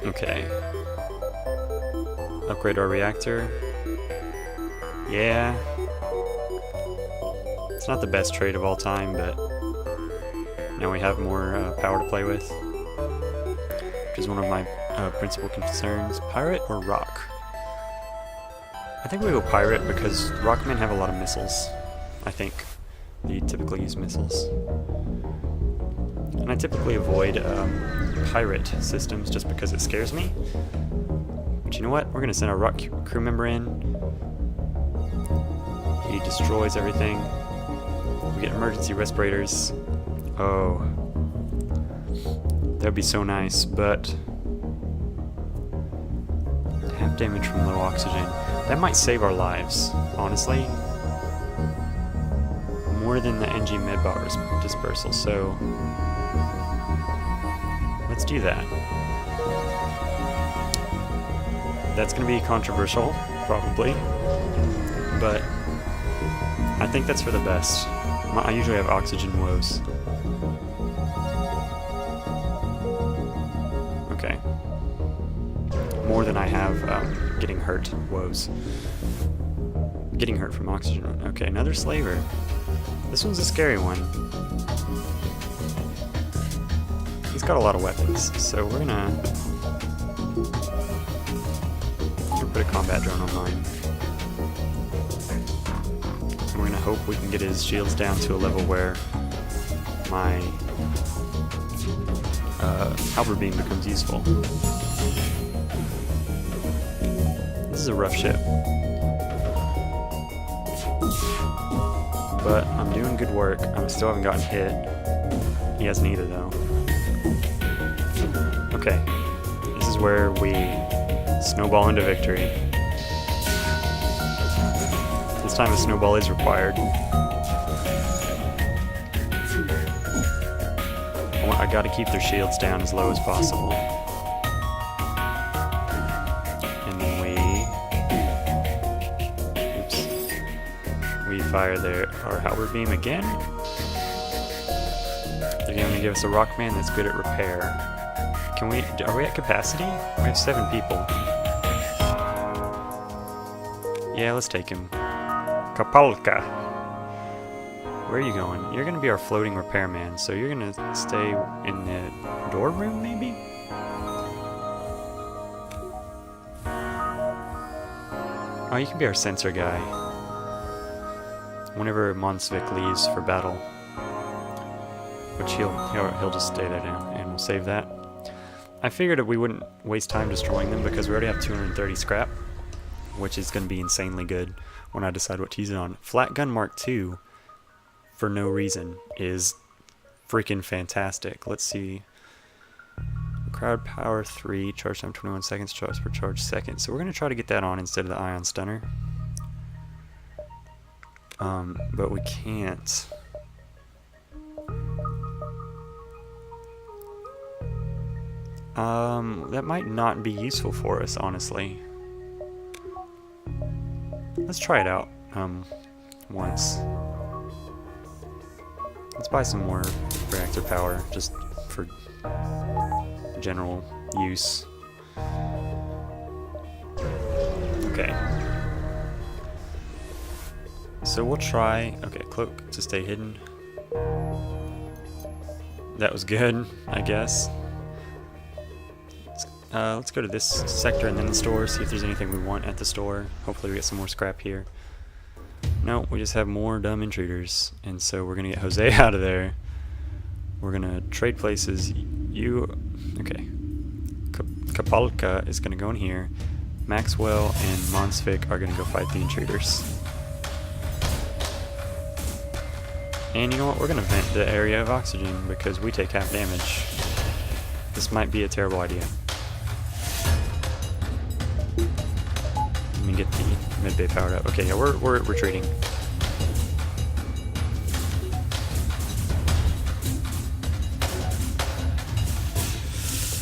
Okay. Upgrade our reactor. Yeah. It's not the best trade of all time, but now we have more power to play with, which is one of my principal concerns. Pirate or rock? I think we go pirate because rockmen have a lot of missiles. I think they typically use missiles. And I typically avoid pirate systems just because it scares me. But you know what? We're going to send our rock crew member in. He destroys everything. We get emergency respirators. Oh. That'd be so nice, but... half damage from low oxygen. That might save our lives, honestly. More than the Engi medbot dispersal, so... let's do that. That's gonna be controversial, probably. But... I think that's for the best. I usually have oxygen woes. Okay. More than I have getting hurt woes. Getting hurt from oxygen. Okay, another slaver. This one's a scary one. He's got a lot of weapons, so we're gonna put a combat drone online. We're gonna hope we can get his shields down to a level where my halberd beam becomes useful. This is a rough ship, but I'm doing good work. I still haven't gotten hit. He hasn't either, though. Okay, this is where we snowball into victory. This time a snowball is required. I gotta keep their shields down as low as possible. And then we fire our halberd beam again. They're gonna give us a rockman that's good at repair. Are we at capacity? We have 7 people. Yeah, let's take him. Kapalka. Where are you going? You're gonna be our floating repairman, so you're gonna stay in the door room, maybe? Oh, you can be our sensor guy. Whenever Monsvik leaves for battle. Which he'll just stay there now, and we'll save that. I figured that we wouldn't waste time destroying them because we already have 230 scrap, which is gonna be insanely good when I decide what to use it on. Flat Gun Mark II, for no reason, is freaking fantastic. Let's see. Crowd power 3, charge time 21 seconds, charge per charge second. So we're going to try to get that on instead of the ion stunner. But we can't. That might not be useful for us, honestly. Let's try it out, once. Let's buy some more reactor power, just for general use. Okay. So we'll try, okay, cloak to stay hidden. That was good, I guess. Let's go to this sector and then the store, see if there's anything we want at the store. Hopefully we get some more scrap here. No, we just have more dumb intruders, and so we're gonna get Jose out of there. We're gonna trade places. Okay. Kapalka is gonna go in here. Maxwell and Monsvik are gonna go fight the intruders. And you know what? We're gonna vent the area of oxygen because we take half damage. This might be a terrible idea. Let me get the mid-bay powered up. Okay, yeah, we're retreating.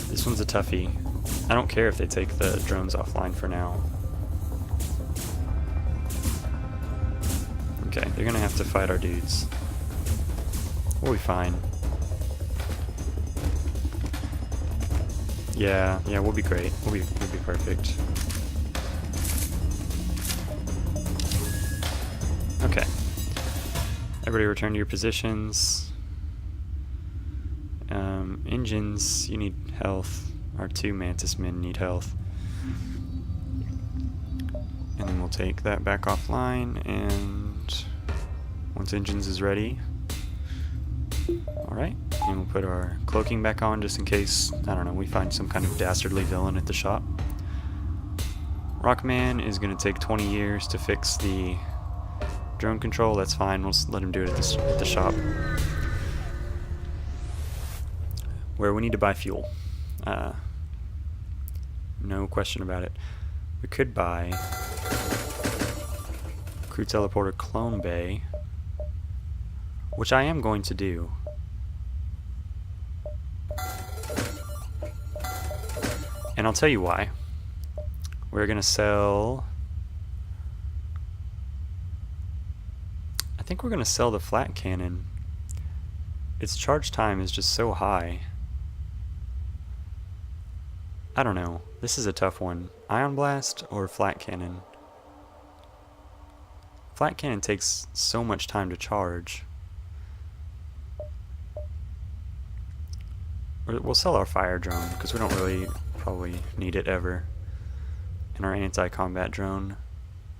This one's a toughie. I don't care if they take the drones offline for now. Okay, they're gonna have to fight our dudes. We'll be fine. Yeah, we'll be great. We'll be perfect. Okay. Everybody return to your positions. Engines, you need health. Our 2 Mantis men need health. And then we'll take that back offline, and once engines is ready. Alright, and we'll put our cloaking back on just in case, I don't know, we find some kind of dastardly villain at the shop. Rockman is going to take 20 years to fix the drone control. That's fine, we'll let him do it at the shop. Where we need to buy fuel. No question about it. We could buy crew teleporter Clone Bay, which I am going to do. And I'll tell you why. We're gonna sell... I think we're gonna sell the flat cannon. Its charge time is just so high. I don't know. This is a tough one. Ion Blast or Flat Cannon? Flat Cannon takes so much time to charge. We'll sell our fire drone because we don't really probably need it ever. And our anti-combat drone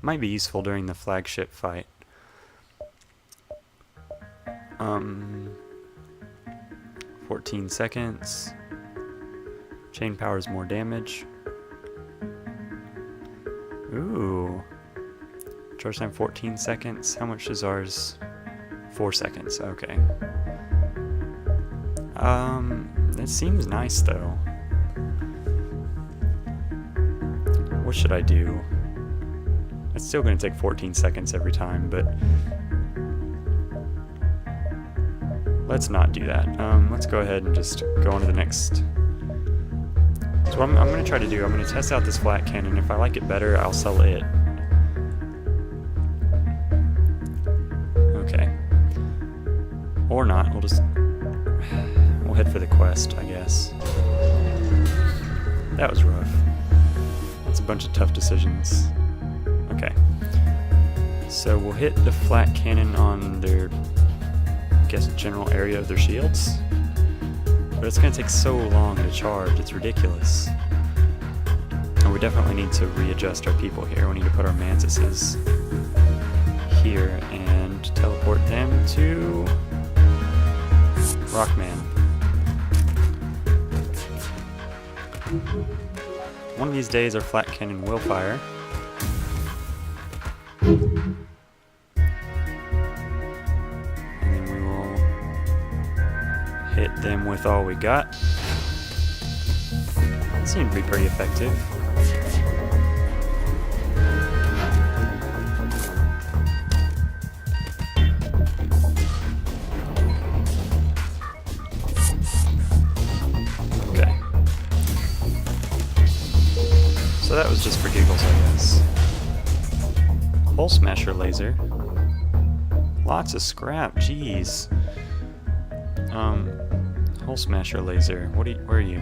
might be useful during the flagship fight. 14 seconds. Chain powers more damage. Ooh. Charge time 14 seconds. How much is ours? 4 seconds. Okay. That seems nice though. What should I do? It's still going to take 14 seconds every time, but let's not do that. Let's go ahead and just go on to the next. So what I'm going to try to do, I'm going to test out this flat cannon. If I like it better, I'll sell it. Okay. Or not. We'll head for the quest, I guess. That was rough. That's a bunch of tough decisions. Okay. So we'll hit the flat cannon on their, I guess, general area of their shields. But it's going to take so long to charge, it's ridiculous. And we definitely need to readjust our people here. We need to put our mantises here and teleport them to Rockman. One of these days our flat cannon will fire. Hit them with all we got. It seemed to be pretty effective. Okay. So that was just for giggles, I guess. Hole Smasher laser. Lots of scrap, jeez. Hole Smasher laser. Where are you?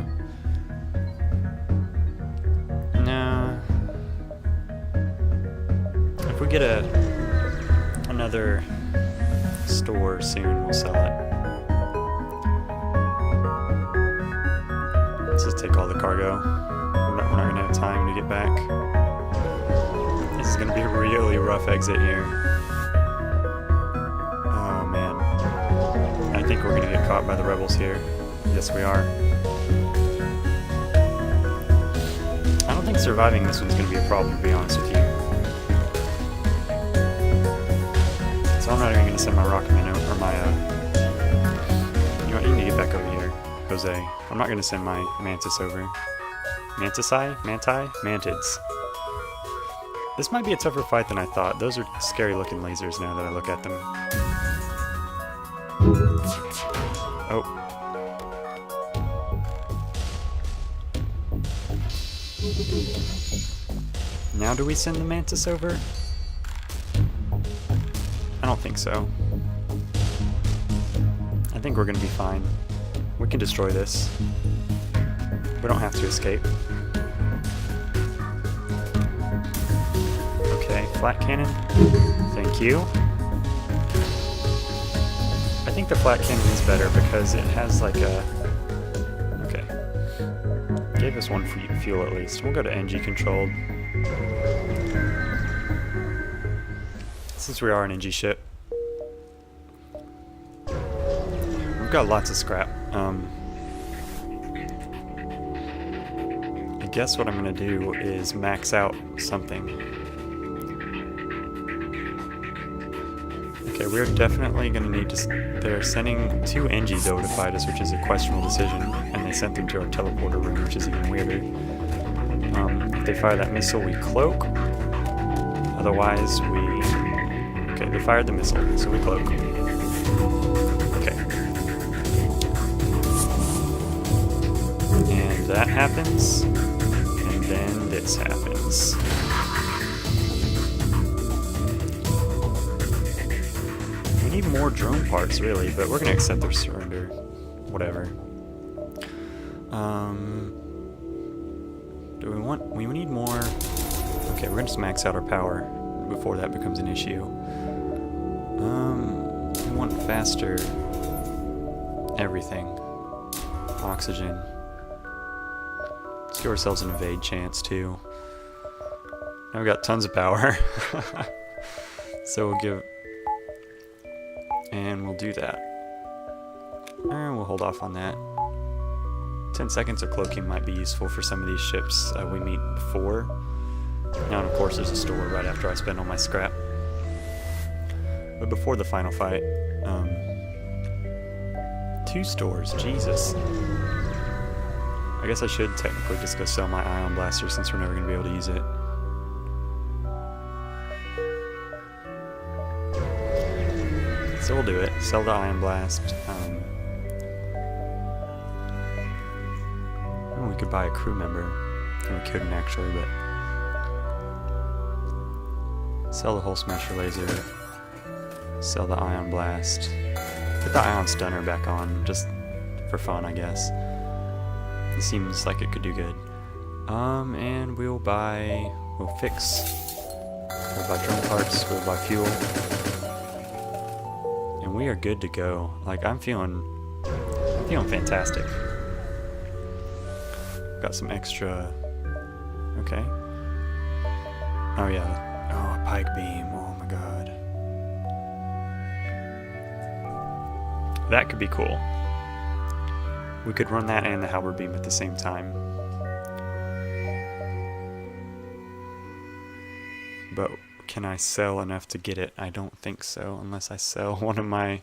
No. If we get another another store soon, we'll sell it. Let's just take all the cargo. We're not gonna have time to get back. This is gonna be a really rough exit here. Oh man. I think we're gonna get caught by the rebels here. Yes, we are. I don't think surviving this one's gonna be a problem, to be honest with you. So I'm not even gonna send my rocketman out, or my, you know what, you need to get back over here, Jose. I'm not gonna send my mantis over. Mantici? Manti? Mantids. This might be a tougher fight than I thought. Those are scary looking lasers now that I look at them. Oh. Now do we send the mantis over? I don't think so. I think we're gonna be fine. We can destroy this. We don't have to escape. Okay, flat cannon. Thank you. I think the flat cannon is better because it has like a... Okay. Gave us one fuel at least. We'll go to Engi controlled. Since we are an Engi ship. We've got lots of scrap. I guess what I'm going to do is max out something. Okay, we're definitely going to need to... They're sending 2 Engis over to fight us, which is a questionable decision, and they sent them to our teleporter room, which is even weirder. If they fire that missile, we cloak. Otherwise, we... Okay, they fired the missile, so we cloak. Okay. And that happens. And then this happens. We need more drone parts, really, but we're gonna accept their surrender. Whatever. Do we want... We need more... Okay, we're gonna just max out our power before that becomes an issue. We want faster everything. Oxygen. Let's give ourselves an evade chance too. Now we've got tons of power. So we'll give... And we'll do that. And we'll hold off on that. 10 seconds of cloaking might be useful for some of these ships we meet before. Now, and of course, there's a store right after I spend all my scrap. But before the final fight, 2 stores, Jesus. I guess I should technically just go sell my ion blaster since we're never going to be able to use it. So we'll do it. Sell the ion blast. We could buy a crew member. And we couldn't actually, but... Sell the Hull Smasher laser. Sell the ion blast. Put the ion stunner back on, just for fun, I guess. It seems like it could do good. And we'll fix. We'll buy drone parts, we'll buy fuel. And we are good to go. Like, I'm feeling fantastic. Got some extra... Okay. Oh yeah. Oh, a pike beam. Oh my god. That could be cool. We could run that and the halberd beam at the same time. But can I sell enough to get it? I don't think so, unless I sell one of my...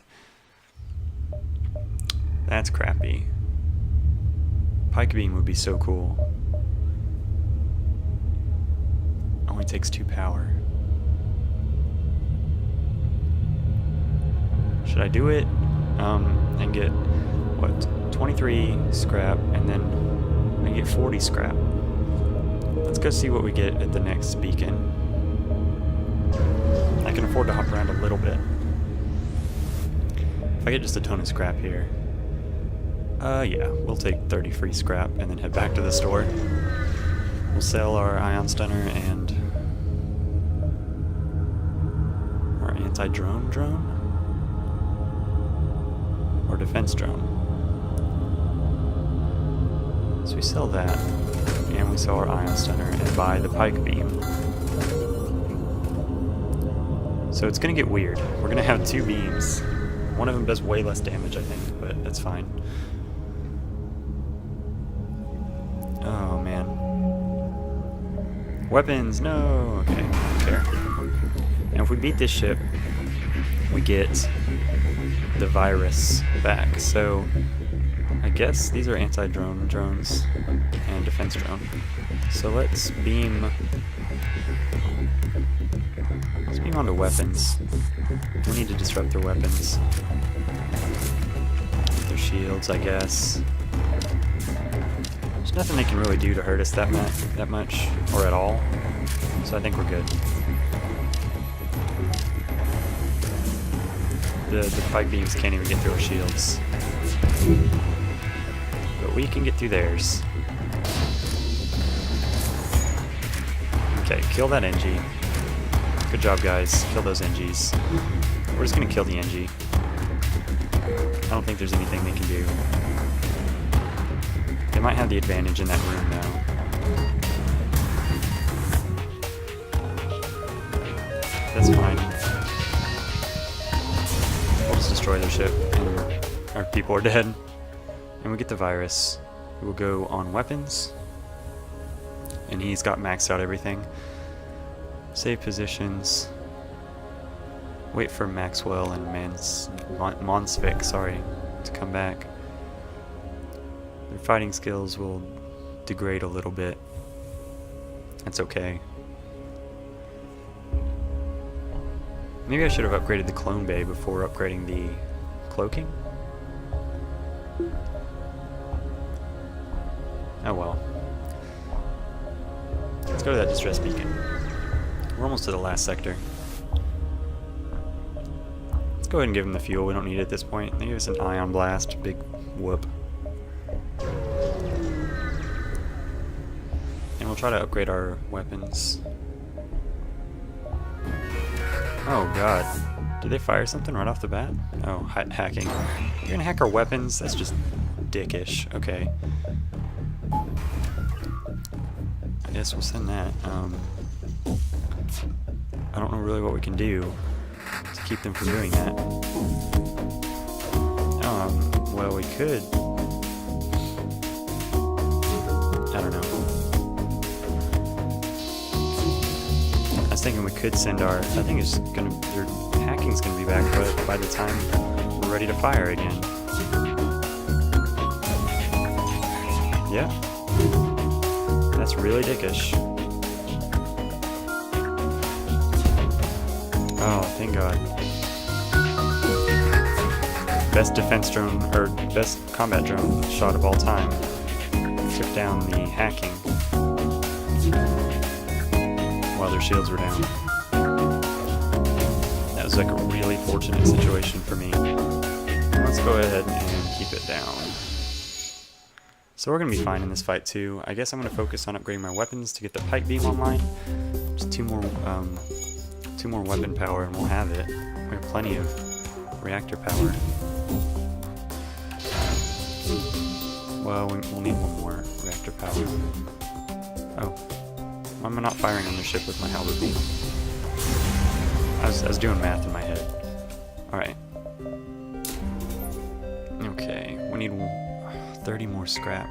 That's crappy. Pike beam would be so cool. Only takes 2 power. Should I do it? And get, what, 23 scrap, and then I get 40 scrap. Let's go see what we get at the next beacon. I can afford to hop around a little bit. If I get just a ton of scrap here, yeah, we'll take 30 free scrap and then head back to the store. We'll sell our ion stunner and our anti-drone drone? Or defense drone? So we sell that, and we sell our ion stunner, and buy the pike beam. So it's gonna get weird. We're gonna have two beams. One of them does way less damage, I think, but that's fine. Oh man. Weapons, no! Okay, I don't care. And if we beat this ship, we get the virus back. So I guess these are anti-drone drones and defense drone. So let's beam onto weapons. We need to disrupt their weapons. Their shields, I guess. There's nothing they can really do to hurt us that much, or at all. So I think we're good. The pike beams can't even get through our shields. But we can get through theirs. Okay, kill that Engi. Good job, guys. Kill those Engis. We're just gonna kill the Engi. I don't think there's anything they can do. They might have the advantage in that room now. That's fine. We'll just destroy their ship, and our people are dead. And we get the virus. We will go on weapons. And he's got maxed out everything. Save positions. Wait for Maxwell and Monsvik, to come back. Their fighting skills will degrade a little bit. That's okay. Maybe I should have upgraded the clone bay before upgrading the cloaking. Oh well. Let's go to that distress beacon. We're almost to the last sector. Let's go ahead and give them the fuel. We don't need it at this point. They give us an ion blast. Big whoop. And we'll try to upgrade our weapons. Oh god. Did they fire something right off the bat? Oh, hacking. You're gonna hack our weapons? That's just dickish. Okay. I guess we'll send that. I don't know really what we can do to keep them from doing that. Well, we could. I don't know. I was thinking we could send our. I think it's gonna. Their hacking's gonna be back, but by the time we're ready to fire again. Yeah. That's really dickish. Oh, thank God. Best defense drone, or best combat drone shot of all time. Took down the hacking while their shields were down. That was like a really fortunate situation for me. Let's go ahead and keep it down. So we're going to be fine in this fight too. I guess I'm going to focus on upgrading my weapons to get the pike beam online. Just two more weapon power and we'll have it. We have plenty of reactor power. Well, we'll need one more reactor power. Oh. Why am I not firing on their ship with my halberd beam? I was doing math in my head. Alright. Okay, we need 30 more scrap.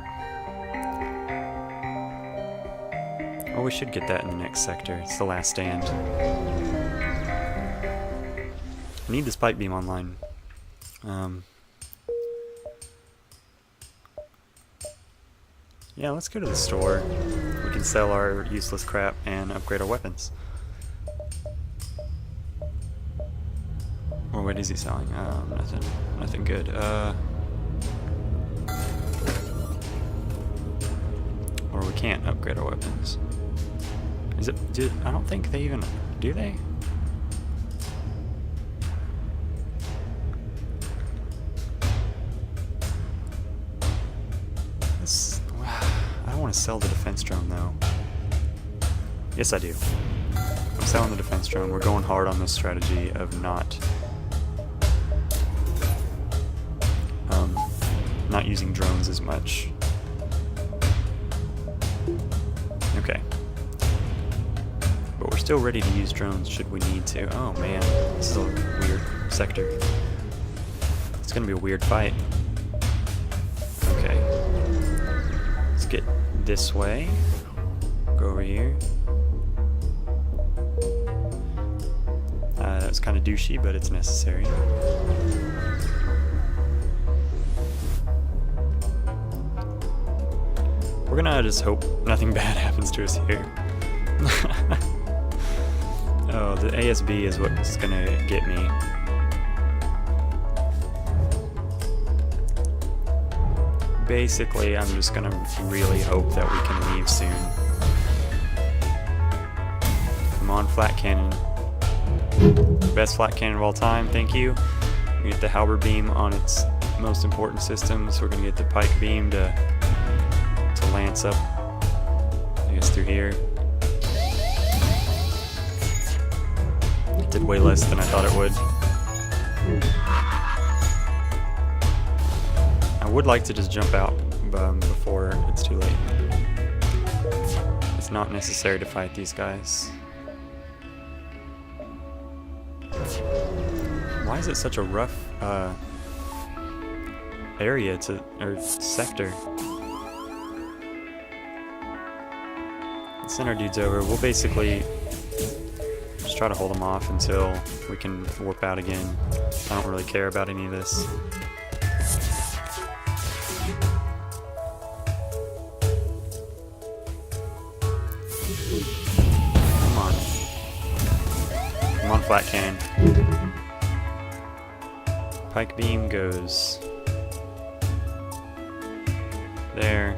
Oh, we should get that in the next sector. It's the last stand. I need this pike beam online. Yeah, let's go to the store. We can sell our useless crap and upgrade our weapons. Or what is he selling? Nothing good. Or we can't upgrade our weapons. Is it? I don't think they even do they. I don't want to sell the defense drone though. Yes, I do. I'm selling the defense drone. We're going hard on this strategy of not using drones as much. Okay. But we're still ready to use drones should we need to. Oh man, this is a weird sector. It's gonna be a weird fight. Okay. Let's get this way. Go over here. That's kind of douchey, but it's necessary. We're gonna just hope nothing bad happens to us here. Oh, the ASB is what's gonna get me. Basically, I'm just gonna really hope that we can leave soon. Come on, flat cannon. Best flat cannon of all time, thank you. We get the halberd beam on its most important systems. We're gonna get the pike beam to lance up, I guess, through here. It did way less than I thought it would. I would like to just jump out before it's too late. It's not necessary to fight these guys. Why is it such a rough area or sector? Let's send our dudes over. We'll basically just try to hold them off until we can warp out again. I don't really care about any of this. Come on. Come on, flat cannon. Pike beam goes there.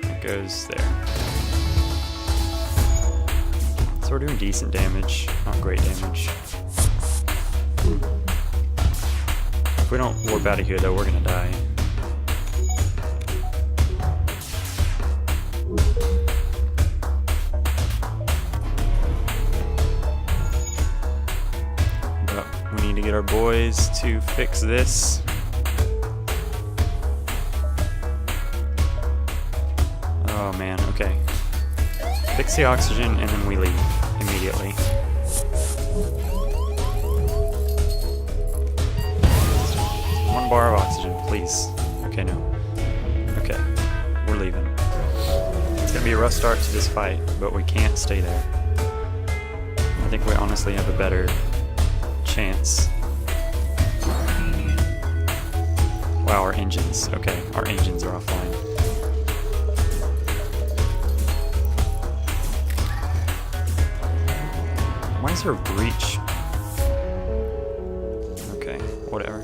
It goes there. So we're doing decent damage, not great damage. If we don't warp out of here though, we're gonna die. But we need to get our boys to fix this. Oh man, okay. Fix the oxygen and then we leave immediately. One bar of oxygen, please. Okay, no. Okay, we're leaving. It's gonna be a rough start to this fight, but we can't stay there. I think we honestly have a better chance. Wow, our engines. Okay, our engines are offline. Why is there a breach? Okay, whatever.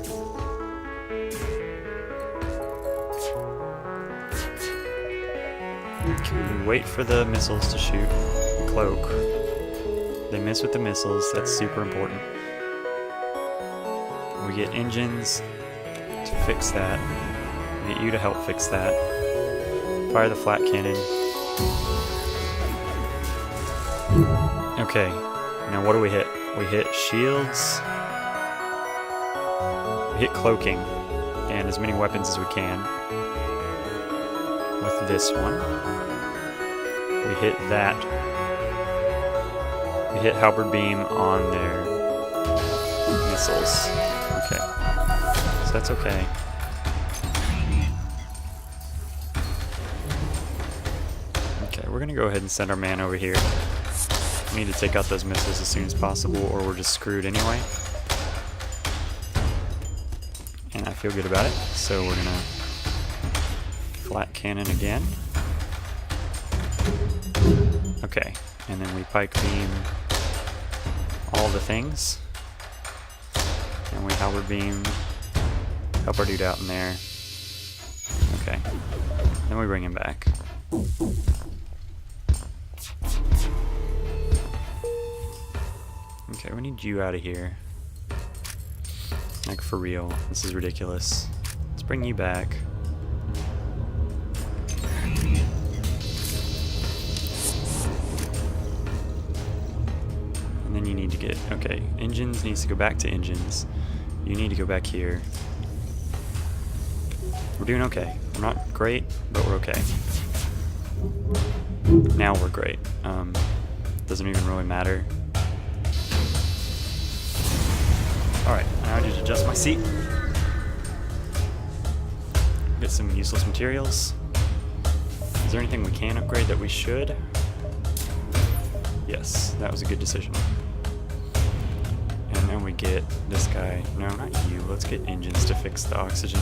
Can we wait for the missiles to shoot? Cloak. They miss with the missiles, that's super important. We get engines to fix that. We get you to help fix that. Fire the flat cannon. Okay. Now what do we hit? We hit shields, we hit cloaking, and as many weapons as we can. With this one. We hit that. We hit halberd beam on their missiles. Okay. So that's okay. Okay, we're gonna go ahead and send our man over here. We need to take out those missiles as soon as possible or we're just screwed anyway. And I feel good about it, so we're gonna flat cannon again. Okay, and then we pike beam all the things. And we halberd beam, help our dude out in there. Okay, then we bring him back. Okay, we need you out of here. Like, for real. This is ridiculous. Let's bring you back. then you need to get, okay, engines needs to go back to engines. You need to go back here. We're doing okay. We're not great, but we're okay. Now we're great. Doesn't even really matter. Alright, now I need to adjust my seat. Get some useless materials. Is there anything we can upgrade that we should? Yes, that was a good decision. And then we get this guy. No, not you. Let's get engines to fix the oxygen.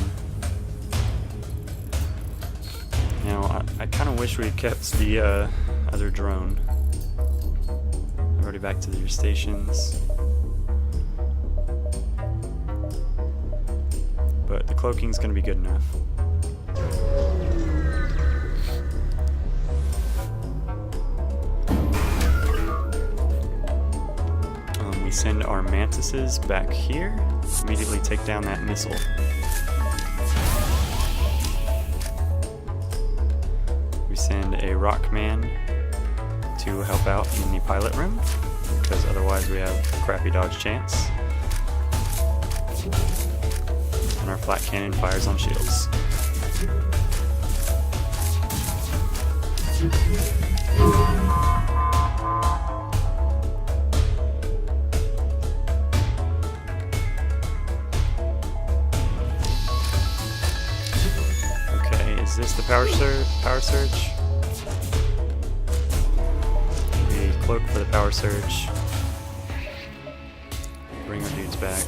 Now, I kind of wish we had kept the other drone. Already back to your stations. But the cloaking's going to be good enough. We send our mantises back here. Immediately take down that missile. We send a Rockman to help out in the pilot room, because otherwise we have a crappy dodge chance. And our flat cannon fires on shields. Is this the power surge? We cloak for the power surge. Bring our dudes back.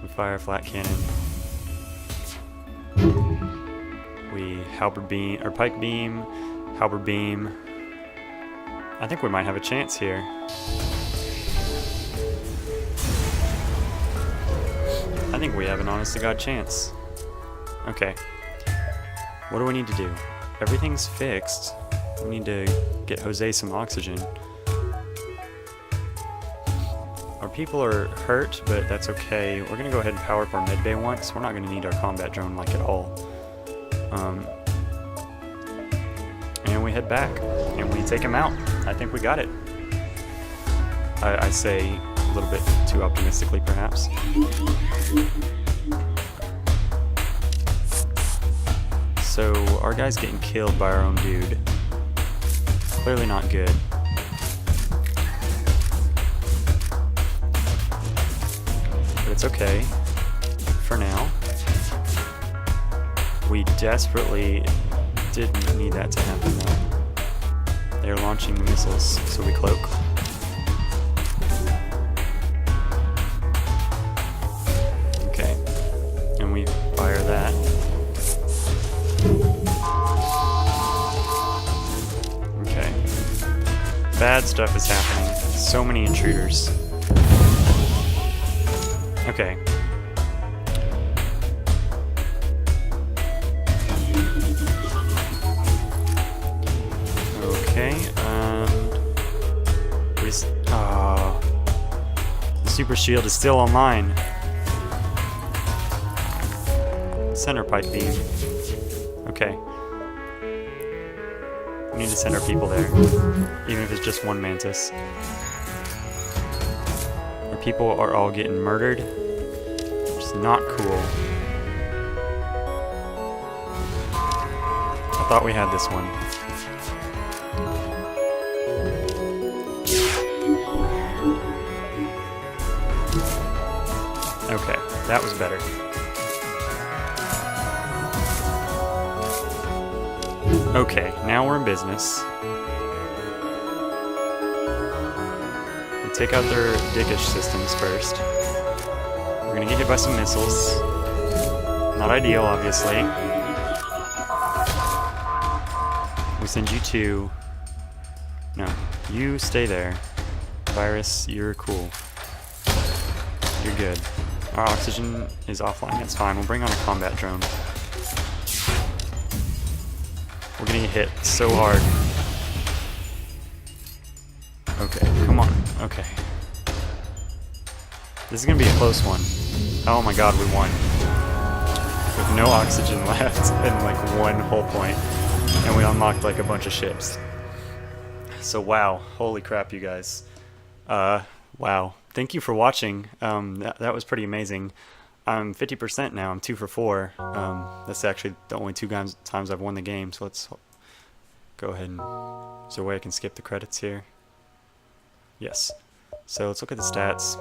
We fire a flat cannon. We halberd beam, or pike beam, halberd beam. I think we might have a chance here. I think we have an honest to God chance. Okay, what do we need to do? Everything's fixed. We need to get Jose some oxygen. Our people are hurt, but that's okay. We're gonna go ahead and power up our medbay once. We're not gonna need our combat drone like at all. And we head back, and we take him out. I think we got it. I say a little bit too optimistically, perhaps. So, our guy's getting killed by our own dude. Clearly not good. But it's okay. For now. We desperately didn't need that to happen though. They're launching the missiles, so we cloak. Okay. And we fire that. Okay. Bad stuff is happening. So many intruders. Okay. Okay, the super shield is still online. Center pipe beam. Okay. We need to send our people there, even if it's just one mantis. Our people are all getting murdered, which is not cool. I thought we had this one. Okay, that was better. Okay, now we're in business. We take out their dickish systems first. We're gonna get hit by some missiles. Not ideal, obviously. We send you to... No, you stay there. Virus, you're cool. You're good. Our oxygen is offline, that's fine. We'll bring on a combat drone. We're gonna get hit so hard. Okay, come on. Okay. This is gonna be a close one. Oh my god, we won. With no oxygen left and like one hull point. And we unlocked like a bunch of ships. So wow, holy crap, you guys. Wow. Thank you for watching. That was pretty amazing. I'm 50% now. I'm 2 for 4. That's actually the only two times I've won the game. So let's go ahead and... Is there a way I can skip the credits here? Yes. So let's look at the stats.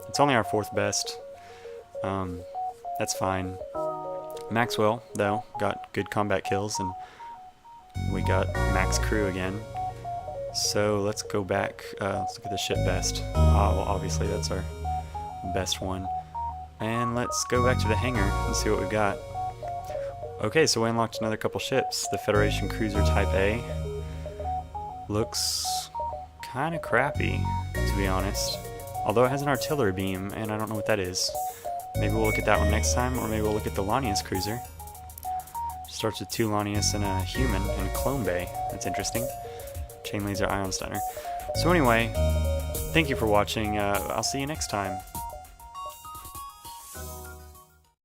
It's only our 4th best. That's fine. Maxwell, though, got good combat kills, and we got max crew again. So let's go back. Let's look at the ship best. Well, obviously that's our best one. And let's go back to the hangar and see what we've got. Okay, so we unlocked another couple ships. The Federation Cruiser Type A looks kind of crappy, to be honest. Although it has an artillery beam, and I don't know what that is. Maybe we'll look at that one next time, or maybe we'll look at the Lanius Cruiser. Starts with 2 Lanius and a human in a clone bay. That's interesting. Chain laser ion stunner. So anyway, thank you for watching. I'll see you next time.